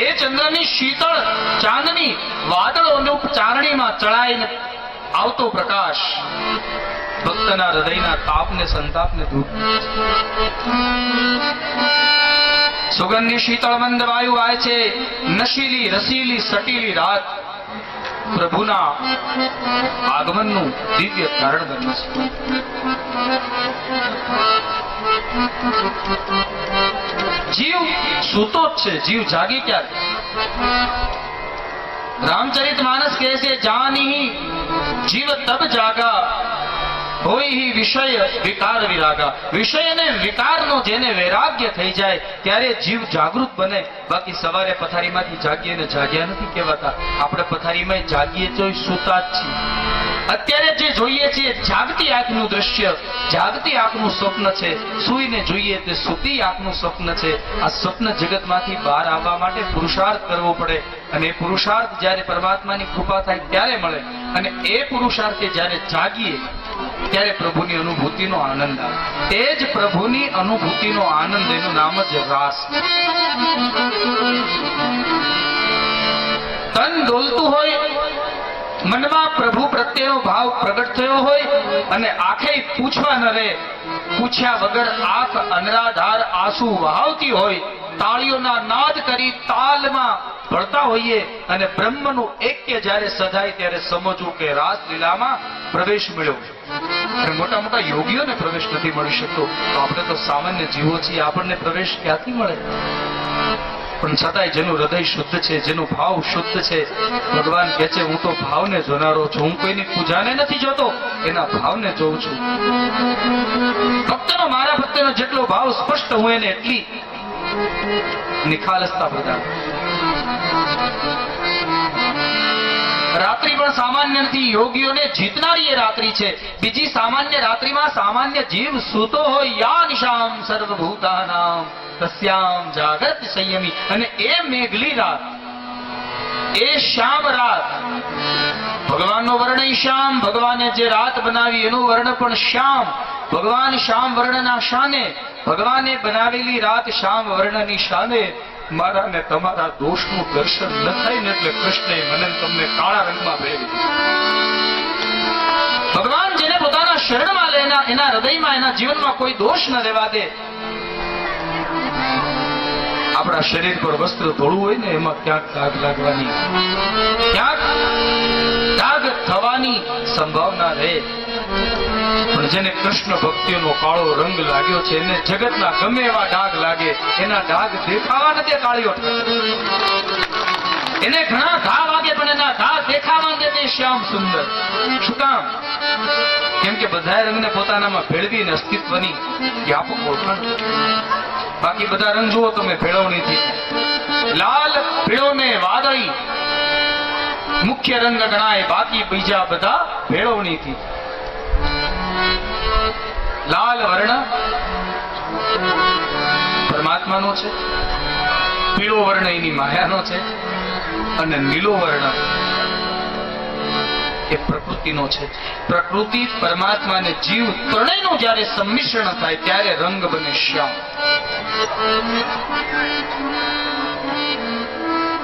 એ ચંદ્રની શીતળ ચાંદની વાદળોની ચારણીમાં ચડાઈને આવતો પ્રકાશ ભક્તના હૃદયના તાપને સંતાપને દૂર કરે છે। સુગંધી શીતળ મંદ વાયુ વાય છે, નશીલી રસીલી સટીલી રાત પ્રભુના આગમનનું દિવ્ય કારણ બને છે। જીવ સૂતો જ છે, જીવ જાગી ક્યારે? રામચરિત માનસ કહે છે જાની જીવ તબ જાગા હોય ही વિષય વિકાર વિરાગા। વિષય અને વિકારનો જેને વૈરાગ્ય થઈ જાય ત્યારે જીવ જાગૃત બને। બાકી સવારે પથારીમાંથી જાગીએ ને જાગ્યા નથી કહેવાતા, આપણે પથારીમાં જાગીએ તો સૂતા જ છીએ। અત્યારે જે જોઈએ છીએ જાગતી આંખનું દ્રશ્ય, જાગતી આંખનું સ્વપ્ન છે. સૂઈને જોઈએ તે સૂતી આંખનું સ્વપ્ન છે. આ સ્વપ્ન જગતમાંથી બહાર આવવા માટે પુરુષાર્થ કરવો પડે, અને એ પુરુષાર્થ જ્યારે પરમાત્માની કૃપા થાય ત્યારે મળે. અને એ પુરુષાર્થે જ્યારે જાગીએ ત્યારે પ્રભુની અનુભૂતિનો આનંદ આવે. એ જ પ્રભુની અનુભૂતિનો આનંદ, એનું નામ જ રાસ. તન ડોલતું હોય, મનમાં પ્રભુ પ્રત્યેનો ભાવ પ્રગટ થયો હોય, અને આંખે પૂછવા ન રહે, પૂછ્યા વગર આંખ અનરાધાર આંસુ વહાવતી હોય, તાળીઓના નાદ કરી તાલમાં ભળતા હોઈએ, અને બ્રહ્મનું એક્ય જ્યારે સધાય ત્યારે સમજવું કે રાસલીલામાં પ્રવેશ મળ્યો. અને મોટા મોટા યોગીઓને પ્રવેશ નથી મળી શકતો, તો આપણે તો સામાન્ય જીવો છીએ, આપણને પ્રવેશ ક્યાંથી મળે? પણ છતાંય જેનું હૃદય શુદ્ધ છે, જેનો ભાવ શુદ્ધ છે, ભગવાન કહે છે હું તો ભાવને જોનારો છું, હું કોઈની પૂજાને નથી જોતો, એના ભાવને જોઉં છું. ભક્તનો, મારા ભક્તનો જેટલો ભાવ સ્પષ્ટ હોય ને એટલી નિખાલસતા પ્રદાન. રાત્રિ પણ સામાન્ય નથી, યોગીઓને જીતનારી એ રાત્રિ છે. બીજી સામાન્ય રાત્રિમાં સામાન્ય જીવ સૂતો હોય, યા નિશામ સર્વભૂતાનામ તસ્યામ જાગૃત સંયમી. અને એ મેઘલી રાત, એ શ્યામ રાત, ભગવાનનો વર્ણ શ્યામ, ભગવાને જે રાત બનાવી એનું વર્ણ પણ શ્યામ. ભગવાન શ્યામ વર્ણના શાને, ભગવાને બનાવેલી રાત શ્યામ વર્ણની શાને. મારા ને તમારા દોષનું દર્શન ન થાય ને એટલે કૃષ્ણએ મને તમને કાળા રંગમાં ભેળવી. ભગવાન જેને પોતાના શરણમાં લે, એના હૃદયમાં, એના જીવનમાં કોઈ દોષ ન રહેવા દે. આપણા શરીર પર વસ્ત્ર ધોળું હોય ને એમાં ક્યાંક દાગ લાગવાની, ક્યાંક દાગ થવાની સંભાવના રહે. પણ જેને કૃષ્ણ ભક્તિનો કાળો રંગ લાગ્યો છે, એને જગતના ગમે એવા ડાઘ લાગે, એના ડાઘ દેખાવા નથી કાળીઓ. એને ઘણા ઘા વાગે પણ એના ઘા દેખાવા નથી તે શ્યામ સુંદર. શું કામ? કેમ કે બધા રંગને પોતાનામાં ભેળવીને અસ્તિત્વની વ્યાપક ઓળખાણ. બાકી બધા રંગ જુઓ તમે ભેળવણીથી, લાલ, પીળો ને વાદળી મુખ્ય રંગ ગણાય, બાકી બીજા બધા ભેળવણીથી. લાલ વર્ણ પરમાત્માનો છે, પીળો વર્ણ એની માયાનો છે, અને નીલો વર્ણ એ પ્રકૃતિનો છે. પ્રકૃતિ, પરમાત્મા અને જીવ ત્રણેયનું જ્યારે સંમિશ્રણ થાય ત્યારે રંગ બને શ્યામ.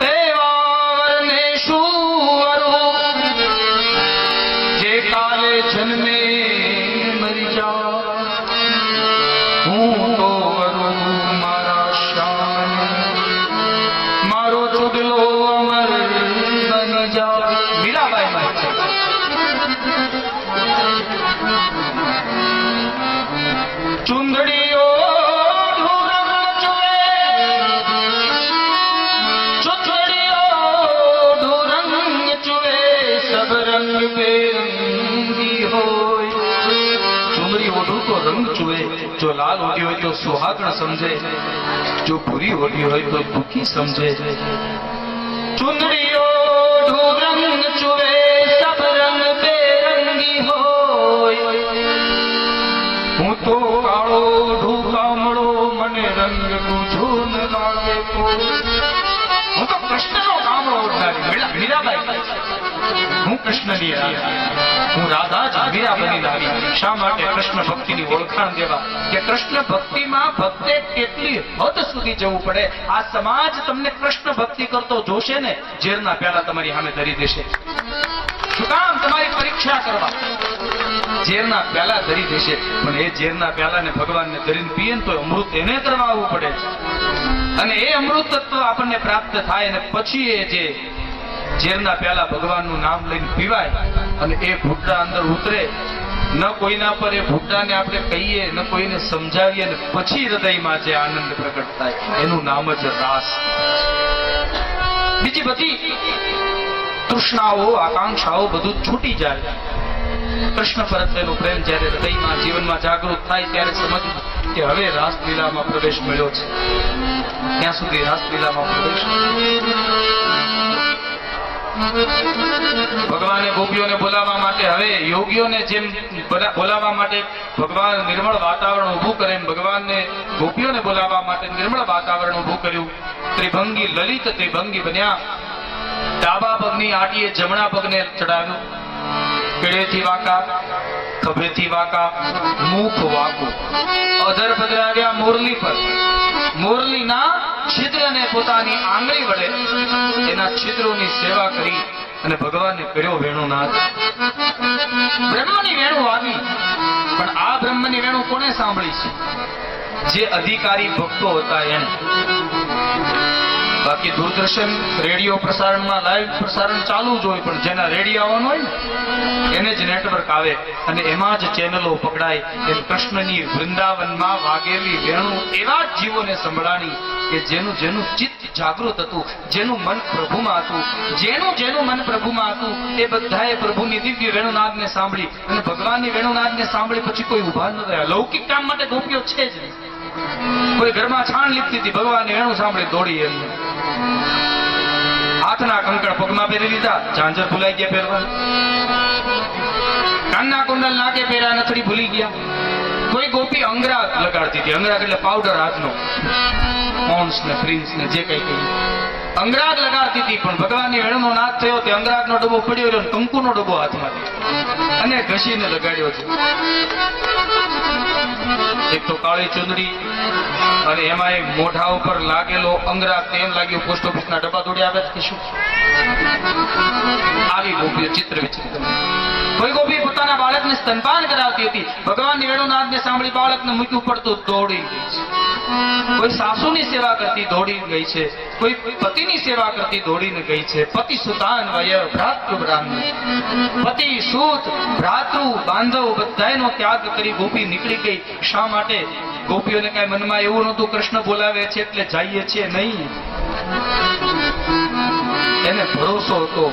એવા વર્ણે શું વરું જે કાલે જન્મે મરી જા, હું તો વરું મારા શ્યામ, મારો ચુગલો અમર બની જા. મીરાબાઈ માં છે. ચુંદડીઓ રંગ ચુએ. જો લાલ ઓઢી હોય તો સુહાગણ સમજે, જો ભૂરી ઓઢી હોય તો દુઃખી સમજે. ચુંદડીઓ રંગ ચુએ, સબ રંગ બેરંગી હોય. હું તો કાળો ઢૂકામળો, મને રંગ તુજો ન લાગે. હું તો કૃષ્ણનો કામળો ઓઢનારી મીરાબાઈ. હું કૃષ્ણની રાધા, હું રાધા જ મીરા બની લાવી. શા માટે? કૃષ્ણ ભક્તિની ઓળખાણ દેવા, કે કૃષ્ણ ભક્તિમાં ભક્તે કેટલી હદ સુધી જવું પડે. આ સમાજ તમને કૃષ્ણ ભક્તિ કરતો જોશે ને, ઝેરના પ્યાલા તમારી સામે ધરી દેશે. શું કામ? તમારી પરીક્ષા કરવા ઝેરના પ્યાલા ધરી દેશે. પણ એ ઝેરના પ્યાલાને ભગવાનને ધરીને પીએ તો અમૃત એને કરવા આવવું પડે છે. અને એ અમૃત તત્વ આપણને પ્રાપ્ત થાય, અને પછી એ જે ઝેરના પ્યાલા ભગવાનનું નામ લઈને પીવાય, અને એ ભૂટ્ટા અંદર ઉતરે. ન કોઈના પર એ ભૂટ્ટાને આપણે કહીએ, ન કોઈને સમજાવીએ, અને પછી હૃદયમાં જે આનંદ પ્રગટ થાય એનું નામ જ રાસ. બીજી બધી તૃષ્ણાઓ, આકાંક્ષાઓ બધું છૂટી જાય. કૃષ્ણ પ્રત્યેનો પ્રેમ જ્યારે હૃદયમાં, જીવનમાં જાગૃત થાય ત્યારે સમજવું કે હવે રાસલીલામાં પ્રવેશ મળ્યો છે. ત્યાં સુધી રાસલીલામાં પ્રવેશ ભગવાને ગોપીઓને બોલાવવા માટે, હવે યોગીઓને જેમ બોલાવવા માટે ભગવાન નિર્મળ વાતાવરણ ઊભું કરે એમ ભગવાનને ગોપીઓને બોલાવવા માટે નિર્મળ વાતાવરણ ઊભું કર્યું. ત્રિભંગી લલિત ત્રિભંગી બન્યા. ડાબા પગની આટીએ જમણા પગને ચડાવ્યું. કેળેથી વાંકા, ખભેથી વાંકા, મુખ વાંકું. અધર પધરાવ્યા મોરલી પર. મોરલીના છિદ્રને પોતાની આંગળી વડે એના છિદ્રોની સેવા કરી અને ભગવાનને કર્યો વેણુનાદ. બ્રહ્મની વેણુ આવી, પણ આ બ્રહ્મની વેણુ કોને સાંભળી છે? જે અધિકારી ભક્તો હતા એને. બાકી દૂરદર્શન રેડિયો પ્રસારણમાં લાઈવ પ્રસારણ ચાલુ જ હોય, પણ જેના રેડિયો આવવાનું હોય ને એને જ નેટવર્ક આવે અને એમાં જ ચેનલો પકડાય. એમ કૃષ્ણની વૃંદાવનમાં વાગેલી વેણુ એવા જ જીવોને સંભળાણી કે જેનું જેનું ચિત્ત જાગૃત હતું, જેનું મન પ્રભુમાં હતું, જેનું મન પ્રભુમાં હતું એ બધાએ પ્રભુની દિવ્ય વેણુનાદને સાંભળી અને ભગવાનની વેણુનાદને સાંભળી પછી કોઈ ઉભા ન રહ્યા. લૌકિક કામ માટે ગોપીઓ છે જ નહીં. કોઈ ઘરમાં છાણ લીપતી હતી, ભગવાનની વેણુ સાંભળી દોડી એમને. હાથના કંકણ પગમાં પહેરી લીધા, ઝાંઝર ભૂલાઈ ગયા પહેરવા. કાનના કુંડલ નાકે પહેર્યા, નથડી ભૂલી ગયા. કોઈ ગોપી અંગરાગ લગાડતી હતી. અંગરાગ એટલે પાવડર હાથનો, પોન્સ ને પ્રિન્સ ને જે કઈ કઈ અંગરાગ લગાડતી હતી. પણ ભગવાનની વેણુનો નાદ થયો તે અંગરાગનો ડબ્બો પડ્યો રહ્યો, કંકુનો ડબ્બો હાથમાં અને ઘસીને લગાડ્યો છે. એક તો કાળી ચુંદડી અને એમાં મોઢા ઉપર લાગેલો અંગરાગ. તેમ લાગ્યું પોસ્ટ ઓફિસના ડબ્બા દોડી આવે કે શું. આવી ગોપીઓ ચિત્ર વિચિત્ર. કોઈ ગોપી પોતાના બાળકને સ્તનપાન કરાવતી હતી. ભગવાનની વેણુનાદને સાંભળી બાળકને મૂક્યું પડતું દોડી ગઈ છે. કોઈ સાસુની સેવા કરતી દોડી ગઈ છે, કોઈ પતિની સેવા કરતી દોડીને ગઈ છે. પતિ સુતાન વય ભ્રાતૃ બ્રાહ્મણ, પતિ સૂત ભ્રાતૃ બાંધવ બધાયનો ત્યાગ કરી ગોપી નીકળી ગઈ. શા માટે? ગોપીઓને કઈ મનમાં એવું નહોતું કૃષ્ણ બોલાવે છે એટલે જઈએ છીએ નહીં. એને ભરોસો હતો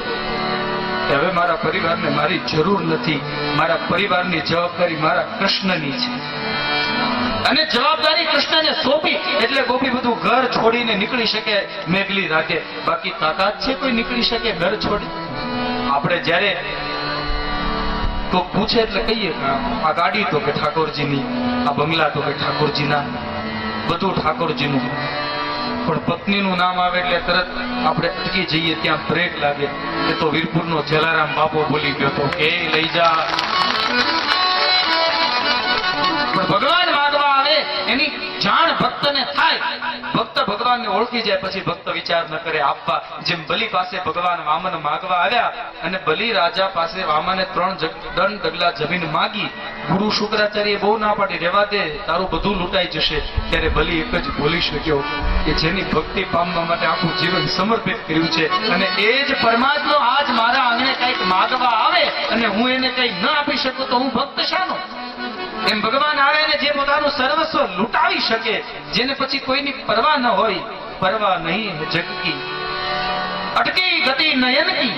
કે હવે મારા પરિવારને મારી જરૂર નથી, મારા પરિવારની જવાબદારી મારા કૃષ્ણની છે. અને જવાબદારી કૃષ્ણને સોંપી એટલે ગોપી બધું ઘર છોડીને નીકળી શકે મેઘલી રાતે. બાકી તાકાત છે કોઈ નીકળી શકે ઘર છોડી? આપણે જ્યારે કોક પૂછે એટલે કહીએ આ ગાડી તો કે ઠાકોરજીની, આ બંગલા તો કે ઠાકોરજીના, બધું ઠાકોરજીનું. પણ પત્નીનું નામ આવે એટલે તરત આપણે અટકી જઈએ, ત્યાં બ્રેક લાગે. એ તો વીરપુરનો જલારામ બાપો બોલી ગયો તો કે લઈ જા. પણ ભગવાન માગવા આવે એની જાણ ભક્તને થાય. ભક્ત ભગવાનને ઓળખી જાય પછી ભક્ત વિચાર ન કરે આપવા. જેમ બલિ પાસે ભગવાન વામન માગવા આવ્યા અને બલિ રાજા પાસે વામને 3 ડગલા જમીન માગી. ગુરુ શુક્રાચાર્ય બહુ ના પાડી, રહેવા દે તારું બધું લૂંટાઈ જશે. ત્યારે બલિ એક જ બોલી શક્યો કે જેની ભક્તિ પામવા માટે આખું જીવન સમર્પિત કર્યું છે અને એ જ પરમાત્મા આજ મારા આંગણે કંઈક માગવા આવે અને હું એને કંઈ ન આપી શકું તો હું ભક્ત શાનો? એમ ભગવાન આવે ને જે પોતાનું સર્વસ્વ લૂંટાવી શકે, જેને પછી કોઈની પરવા ન હોય. પરવા નહીં જગ કી અટકી ગતિ નયન કી,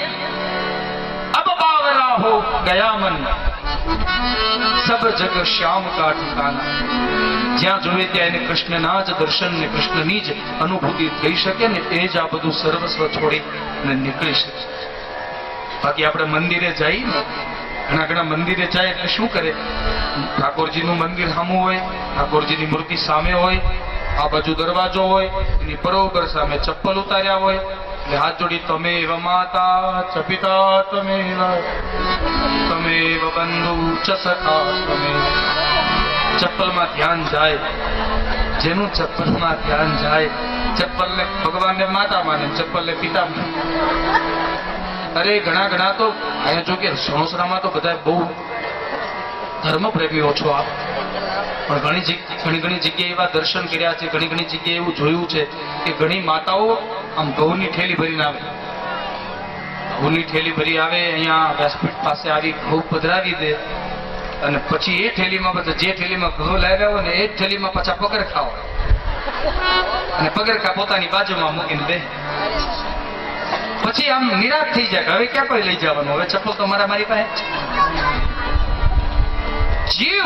અબ બાવરા હો ગયા મન, સબ જગ શ્યામ કા ઠિકાના. જ્યાં જોવે ત્યાં એને કૃષ્ણના જ દર્શન ને કૃષ્ણની જ અનુભૂતિ થઈ શકે ને એ જ આ બધું સર્વસ્વ છોડી અને નીકળી શકે. બાકી આપણે મંદિરે જઈએ ને, ઘણા મંદિરે જાય એટલે શું કરે? ઠાકોરજીનું મંદિર સામું હોય, ઠાકોરજીની મૂર્તિ સામે હોય, આ બાજુ દરવાજો હોય, એની બરોબર સામે ચપ્પલ ઉતાર્યા હોય એટલે હાથ જોડી તમેવ માતા ચ પિતા તમેવ બંધુ ચ સખા તમેવ. ચપ્પલમાં ધ્યાન જાય. જેનું ચપ્પલમાં ધ્યાન જાય, ચપ્પલને ભગવાનને માતા માને, ચપ્પલને પિતા માને. અરે ઘણા તો અહીંયા જો કે સણોસરામાં તો બધા બહુ ધર્મ પ્રેમીઓ છો આપ, પણ ઘણી જગ્યાએ એવા દર્શન કર્યા છે, ઘણી જગ્યાએ એવું જોયું છે કે ઘણી માતાઓ આમ ઘઉંની થેલી ભરીને આવે. ઘઉંની થેલી ભરી આવે, અહીંયા વ્યાસપીઠ પાસે આવી ઘઉં પધરાવી દે અને પછી એ થેલીમાં બધા જે થેલીમાં ઘઉં લાવ્યા હોય ને એ જ થેલીમાં પાછા પગરખા હોય અને પગરખા પોતાની બાજુમાં મૂકીને દે. પછી આમ નિરાશ થઈ જાય, હવે ક્યાં કોઈ લઈ જવાનું, હવે ચપ્પલ તો મારી પાસે. જીવ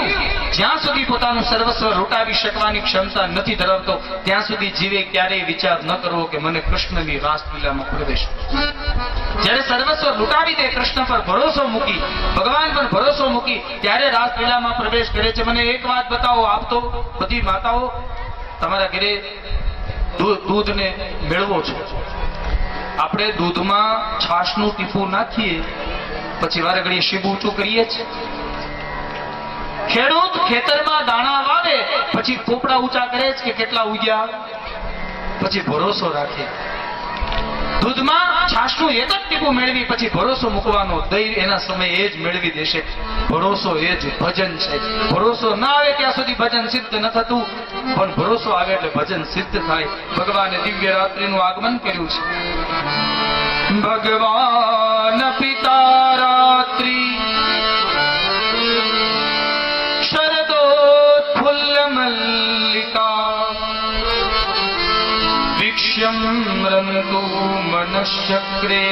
જ્યાં સુધી પોતાનું સર્વસ્વ લૂંટાવી શકવાની ક્ષમતા નથી ધરાવતો ત્યાં સુધી જીવે ક્યારેય વિચાર ન કરવો કે મને કૃષ્ણની રાસલીલામાં પ્રવેશ. જ્યારે સર્વસ્વ લૂંટાવી દે, કૃષ્ણ પર ભરોસો મૂકી, ભગવાન પર ભરોસો મૂકી, ત્યારે રાસલીલામાં પ્રવેશ કરે છે. મને એક વાત બતાવો, આપ તો બધી માતાઓ તમારા ઘરે દૂધને મેળવો છો. આપણે દૂધમાં છાશનું ટીપું નાખીએ પછી વારે ઘડીએ શીબું ઊંચું કરીએ છીએ. ખેડૂત ખેતરમાં દાણા વાવે પછી પોપડા ઊંચા કરે છે કે કેટલા ઉગ્યા, પછી ભરોસો રાખે. દૂધમાં છાશનું એક જ ટીપું મેળવી પછી ભરોસો મૂકવાનો. દૈવ એના સમયે એ જ મેળવી દેશે. ભરોસો એ જ ભજન છે. ભરોસો ના આવે ત્યાં સુધી ભજન સિદ્ધ ન થતું, પણ ભરોસો આવે એટલે ભજન સિદ્ધ થાય. ભગવાને દિવ્ય રાત્રિનું આગમન કર્યું છે. ભગવાન પિતા રાત્રિ શરદોત્ફુલ્લ મલ્લિકા વિક્ષ્યમ રમતો મનશ્ચક્રે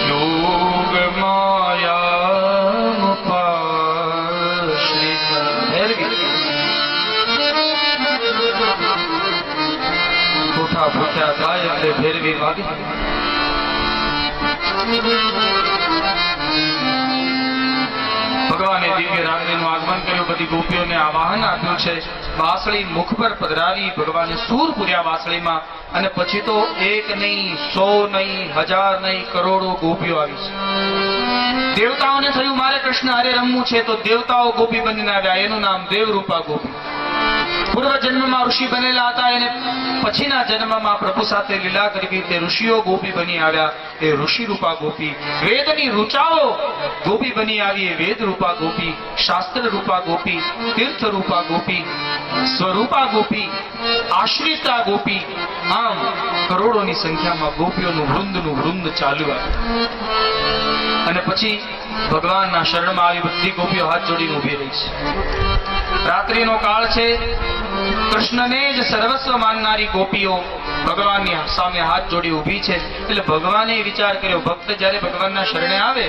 યોગ માયામુપાશ્રિત. પૂઠા પૂઠ્યા થાય એટલે ભેરવી વાગી. ભગવાને દિવ્ય રાત્રિનું આગમન કર્યું, બધી ગોપીઓને આવાહન આપ્યું છે. વાસળી મુખ પર પધરાવી ભગવાને સૂર પૂર્યા વાસળીમાં, અને પછી તો એક નહીં, 100 નહીં, 1000 નહીં, કરોડો ગોપીઓ આવી છે. દેવતાઓને થયું મારે કૃષ્ણ હારે રમવું છે, તો દેવતાઓ ગોપી બનીને આવ્યા. એનું નામ દેવરૂપા ગોપી. પૂર્વ જન્મમાં ઋષિ બનેલા હતા, એને પછીના જન્મમાં પ્રભુ સાથે લીલા કરવી તે ઋષિઓ ગોપી બની આવ્યા, એ ઋષિ રૂપા ગોપી. વેદની ઋચાઓ ગોપી બની આવી, એ વેદ રૂપા ગોપી. શાસ્ત્ર રૂપા ગોપી, તીર્થ રૂપા ગોપી, સ્વરૂપા ગોપી, આશ્રિતા ગોપી. આમ કરોડોની સંખ્યામાં ગોપીઓનું વૃંદ ચાલ્યું આવ્યું. અને પછી ભગવાનના શરણમાં આવી બધી ગોપીઓ હાથ જોડીને ઉભી રહી છે. રાત્રિનો કાળ છે. કૃષ્ણને જ સર્વસ્વ માનનારી ગોપીઓ ભગવાનની સામે હાથ જોડી ઊભી છે. એટલે ભગવાને વિચાર કર્યો, ભક્ત જ્યારે ભગવાનના શરણે આવે,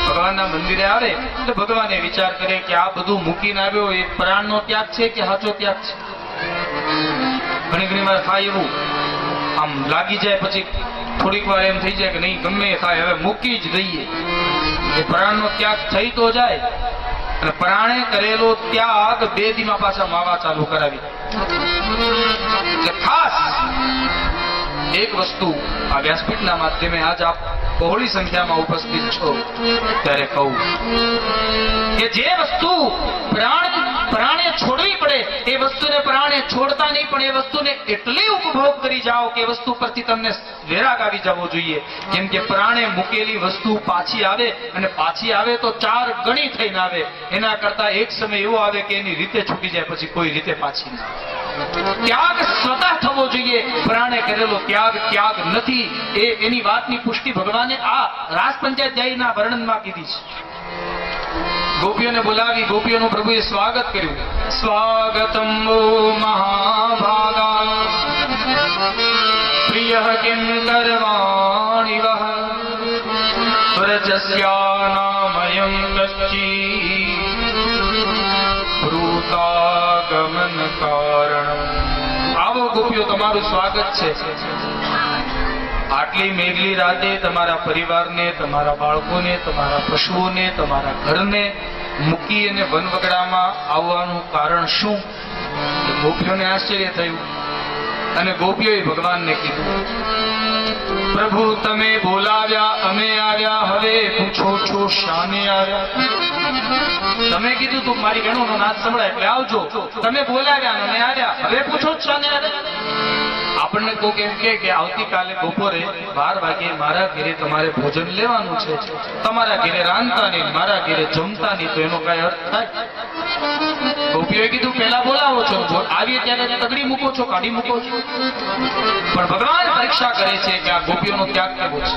ભગવાનના મંદિરે આવે, એટલે ભગવાને વિચાર કરે કે આ બધું મૂકીને આવ્યો એ પ્રાણનો ત્યાગ છે કે સાચો ત્યાગ છે. ઘણી વાર થાય એવું, આમ લાગી જાય, પછી થોડીક વાર એમ થઈ જાય કે નહીં, ગમે એ થાય, હવે મૂકી જ દઈએ. એ પ્રાણનો ત્યાગ થઈ તો જાય, અને પ્રાણે કરેલો ત્યાગ 2 દીમાં પાછા માવા ચાલુ કરાવી. એટલે ખાસ એક વસ્તુ આ વ્યાસપીઠના માધ્યમે આજ આપ બહોળી સંખ્યામાં ઉપસ્થિત છો ત્યારે કહું કે જે વસ્તુ પ્રાણે છોડવી પડે એ વસ્તુને પ્રાણે છોડતા નહીં, પણ એ વસ્તુને એટલી ઉપભોગ કરી જાઓ કે એ વસ્તુ પરથી તમને વેરાગ આવી જવો જોઈએ. કેમ કે પ્રાણે મૂકેલી વસ્તુ પાછી આવે, અને પાછી આવે તો 4 ગણી થઈને આવે. એના કરતા એક સમય એવો આવે કે એની રીતે છૂટી જાય, પછી કોઈ રીતે પાછી ના આવે. ત્યાગ સ્વતઃ થવો જોઈએ. પ્રાણે કરેલો ત્યાગ નથી. એની વાતની પુષ્ટિ ભગવાને આ રાસ પંચાધ્યાયના વર્ણનમાં કીધી છે. ગોપીઓને બોલાવી ગોપીઓનું પ્રભુએ સ્વાગત કર્યું. સ્વાગતમ વો મહાભાગા પ્રિય કિમ કરવાણિ વહ વ્રજસ્યાનામયં કચ્ચી ભૃતાગમન કારણ. આવો ગોપીઓ, તમારું સ્વાગત છે. આટલી મેઘલી રાતે તમારા પરિવારને, તમારા બાળકોને, તમારા પશુઓને, તમારા ઘરને મૂકી અને વનવગડામાં આવવાનું કારણ શું? ગોપીઓને આશ્ચર્ય થયું, અને ગોપીઓએ ભગવાનને કીધું, પ્રભુ તમે બોલાવ્યા, અમે આવ્યા, હવે પૂછો છો શાને આવ્યા? તમે કીધું તું મારી વેણુનો નાદ સંભળાય એટલે આવજો. તમે બોલાવ્યા, અમે આવ્યા, હવે પૂછો શાને આવ્યા? આપણને કોક એમ કે આવતીકાલે બપોરે 12 વાગે મારા ઘરે તમારે ભોજન લેવાનું છે. તમારા ઘરે રાંધતા નહીં, મારા ઘરે જમતા નહીં, તો એનો કઈ અર્થ થાય? ગોપીઓએ કીધું પહેલા બોલાવો છો, આવીએ ત્યારે તગડી મૂકો છો, કાઢી મૂકો છો. પણ ભગવાન પરીક્ષા કરે છે કે આ ગોપીઓનો ત્યાગ કેવો છે.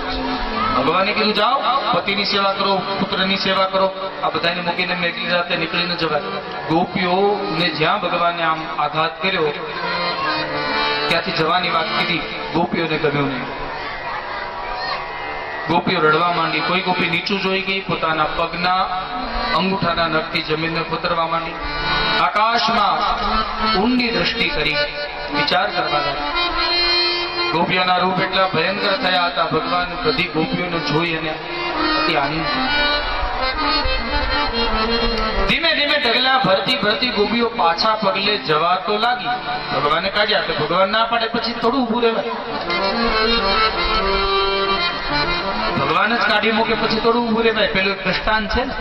ભગવાને કીધું જાઓ, પતિની સેવા કરો, પુત્રની સેવા કરો. આ બધાને મૂકીને મેઘલી રાતે નીકળીને જવાય. ગોપીઓને જ્યાં ભગવાને આમ આઘાત કર્યો ત્યાંથી જવાની વાત કીધી, ગોપીઓને ગમ્યું નહીં. ગોપીઓ રડવા માંડી. કોઈ ગોપી નીચું જોઈ ગઈ, પોતાના પગના અંગૂઠાના નખથી જમીનને કોતરવા માંડી. આકાશમાં ઊંડી દ્રષ્ટિ કરી વિચાર કરવા લાગી. ગોપીઓના રૂપ એટલા ભયંકર થયા હતા, ભગવાન બધી ગોપીઓને જોઈ અને અતિ આનંદ. ધીમે ધીમે ડગલા ભરતી ભરતી ગોપીઓ પાછા પગલે જવા તો લાગી. ભગવાને કાઢ્યા એટલે ભગવાન ના પાડે પછી થોડું ઊભું રહેવાય. ભગવાન જ કાઢી મૂકે પછી થોડું ઊભું રહેવાય. પેલું એક દ્રષ્ટાંત છે ને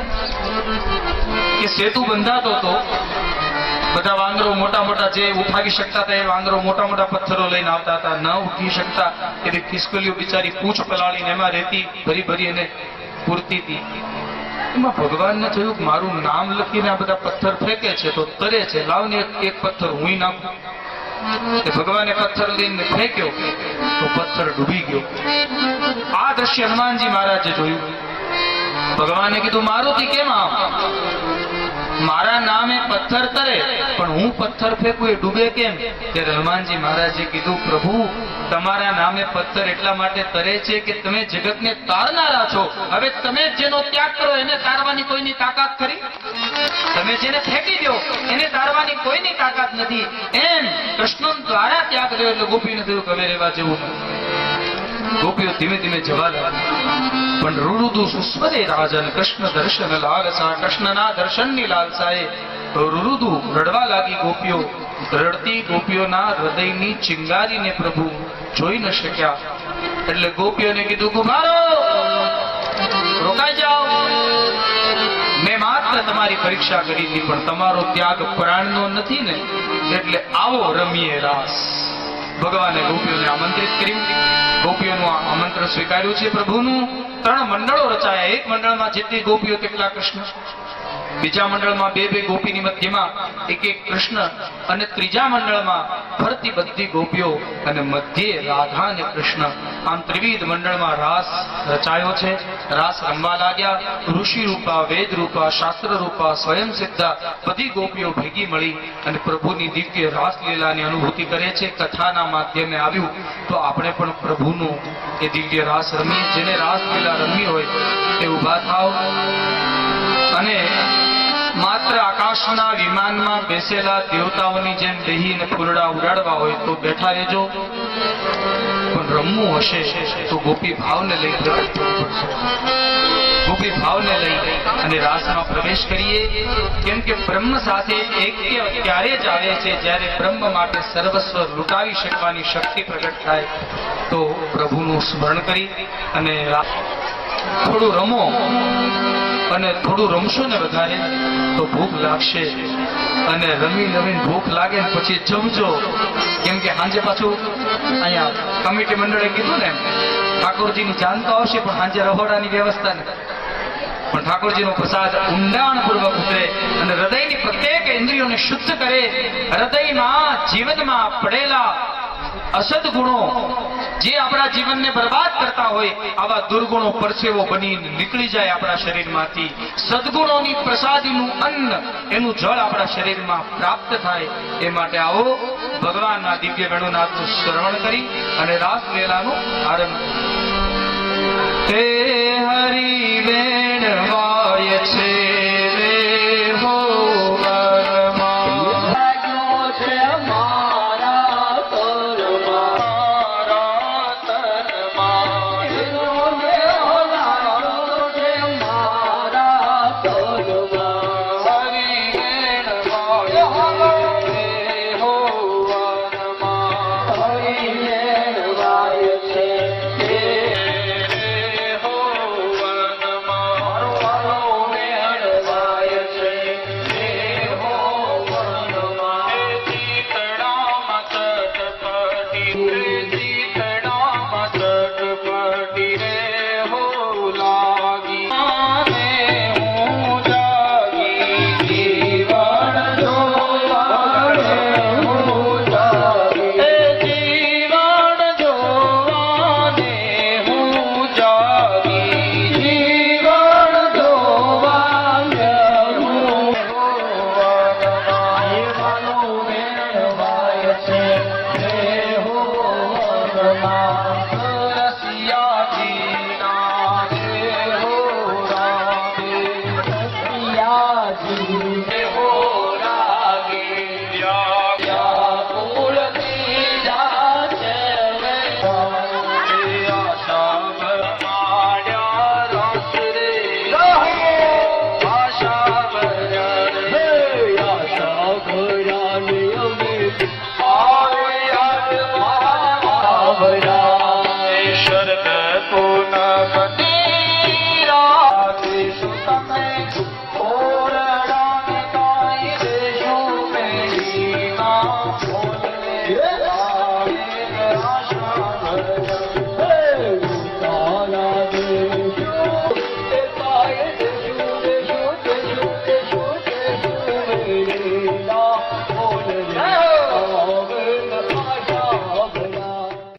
કે સેતુ બંધાતો હતો, બધા વાંદરો મોટા મોટા જે ઉઠાવી શકતા હતા એ વાંદરો મોટા મોટા પથ્થરો લઈને આવતા હતા. ન ઉઠી શકતા એટલે ખિસકોલીઓ બિચારી પૂંછ પલાળીને એમાં રેતી ભરી ભરી એને પૂરતી હતી. એમાં ભગવાનને થયું કે મારું નામ લખીને આ બધા પથ્થર ફેંકે છે તો તરે છે, લાવને એક પથ્થર હું નાખું. ભગવાને પથ્થર લઈને ફેંક્યો તો પથ્થર ડૂબી ગયો. આ દ્રશ્ય હનુમાનજી મહારાજે જોયું. ભગવાને કીધું મારુતિ કેમ આમ? મારા નામે પથ્થર તરે પણ હું પથ્થર ફેંકું એ ડૂબે કેમ? ત્યારે હનુમાનજી મહારાજે કીધું પ્રભુ તમારા નામે પથ્થર એટલા માટે તરે છે કે તમે જગતને તારનારા છો. હવે તમે જેનો ત્યાગ કરો એને તારવાની કોઈની તાકાત ખરી? તમે જેને ફેંકી દો એને તારવાની કોઈની તાકાત નથી. એમ કૃષ્ણ દ્વારા ત્યાગ કર્યો એટલે ગોપીને થયું હવે રહેવા જેવું નથી. ગોપીઓ ધીમે ધીમે જવા લાગી. પણ રુરુદુ સુસ્વરે રાજન કૃષ્ણ દર્શન લાલસા, કૃષ્ણના દર્શનની લાલસાએ રુરુદુ રડવા લાગી. ગોપીઓ રડતી ગોપીઓના હૃદયની ચિંગારીને પ્રભુ જોઈ ન શક્યા. એટલે ગોપીઓને કીધું કુમારો રોકાઈ જાઓ, મેં માત્ર તમારી પરીક્ષા કરી હતી પણ તમારો ત્યાગ પ્રાણનો નથી ને, એટલે આવો રમીએ રાસ. ભગવાને ગોપીઓને આમંત્રિત કર્યું. ગોપીઓનું આમંત્રણ સ્વીકાર્યું છે. પ્રભુનું 3 મંડળો રચાયા. એક મંડળમાં જેટલી ગોપીઓ તેટલા કૃષ્ણ, બીજા મંડળમાં 2 ગોપીની મધ્યમાં એક કૃષ્ણ, અને ત્રીજા મંડળમાં ફરતી બધી ગોપીઓ અને મધ્યે રાધા અને કૃષ્ણ. આમ ત્રિવિધ મંડળમાં રાસ રચાયો છે. રાસ રમવા લાગ્યા. ઋષિ રૂપા, વેદ રૂપા, શાસ્ત્ર રૂપા, સ્વયં સિદ્ધા બધી ગોપીઓ ભેગી મળી અને પ્રભુની દિવ્ય રાસલીલાની અનુભૂતિ કરે છે. કથાના માધ્યમે આવ્યું તો આપણે પણ પ્રભુનું એ દિવ્ય રાસ રમીએ. જેને રાસલીલા રમવી હોય તે ઊભા થાવ અને માત્ર આકાશના વિમાનમાં બેસેલા દેવતાઓની જેમ બેહીને ફૂલડા ઉડાડવા હોય તો બેઠા રહેજો. પણ રમવું હશે તો ગોપી ભાવને લઈ ગોપી ભાવને લઈ અને રાસમાં પ્રવેશ કરીએ. કેમ કે બ્રહ્મ સાથે એક્ય ત્યારે જ આવે છે જ્યારે બ્રહ્મ માટે સર્વસ્વ લૂંટાવી શકવાની શક્તિ પ્રગટ થાય. તો પ્રભુનું સ્મરણ કરી અને થોડું રમો, અને થોડું રમશો ને વધારે તો ભૂખ લાગશે, અને રમી રમીને ભૂખ લાગે ને પછી જમજો. કેમ કે સાંજે પાછું અહીંયા કમિટી મંડળે કીધું ને ઠાકોરજીની જાન તો આવશે પણ સાંજે રહોડાની વ્યવસ્થા નથી. પણ ઠાકોરજીનો પ્રસાદ ઊંડાણપૂર્વક ઉતરે અને હૃદયની પ્રત્યેક ઇન્દ્રિયોને શુદ્ધ કરે. હૃદયમાં જીવનમાં પડેલા અસદગુણો જે આપણા જીવનને બરબાદ કરતા હોય આવા દુર્ગુણો પરસેવો બની નીકળી જાય આપણા શરીરમાંથી. સદગુણોની પ્રસાદીનું અન્ન એનું જળ આપણા શરીરમાં પ્રાપ્ત થાય. એ માટે આવો ભગવાનના દિવ્ય વેણુનાથનું શ્રવણ કરી અને રાસલીલાનો આરંભ. હે હરિ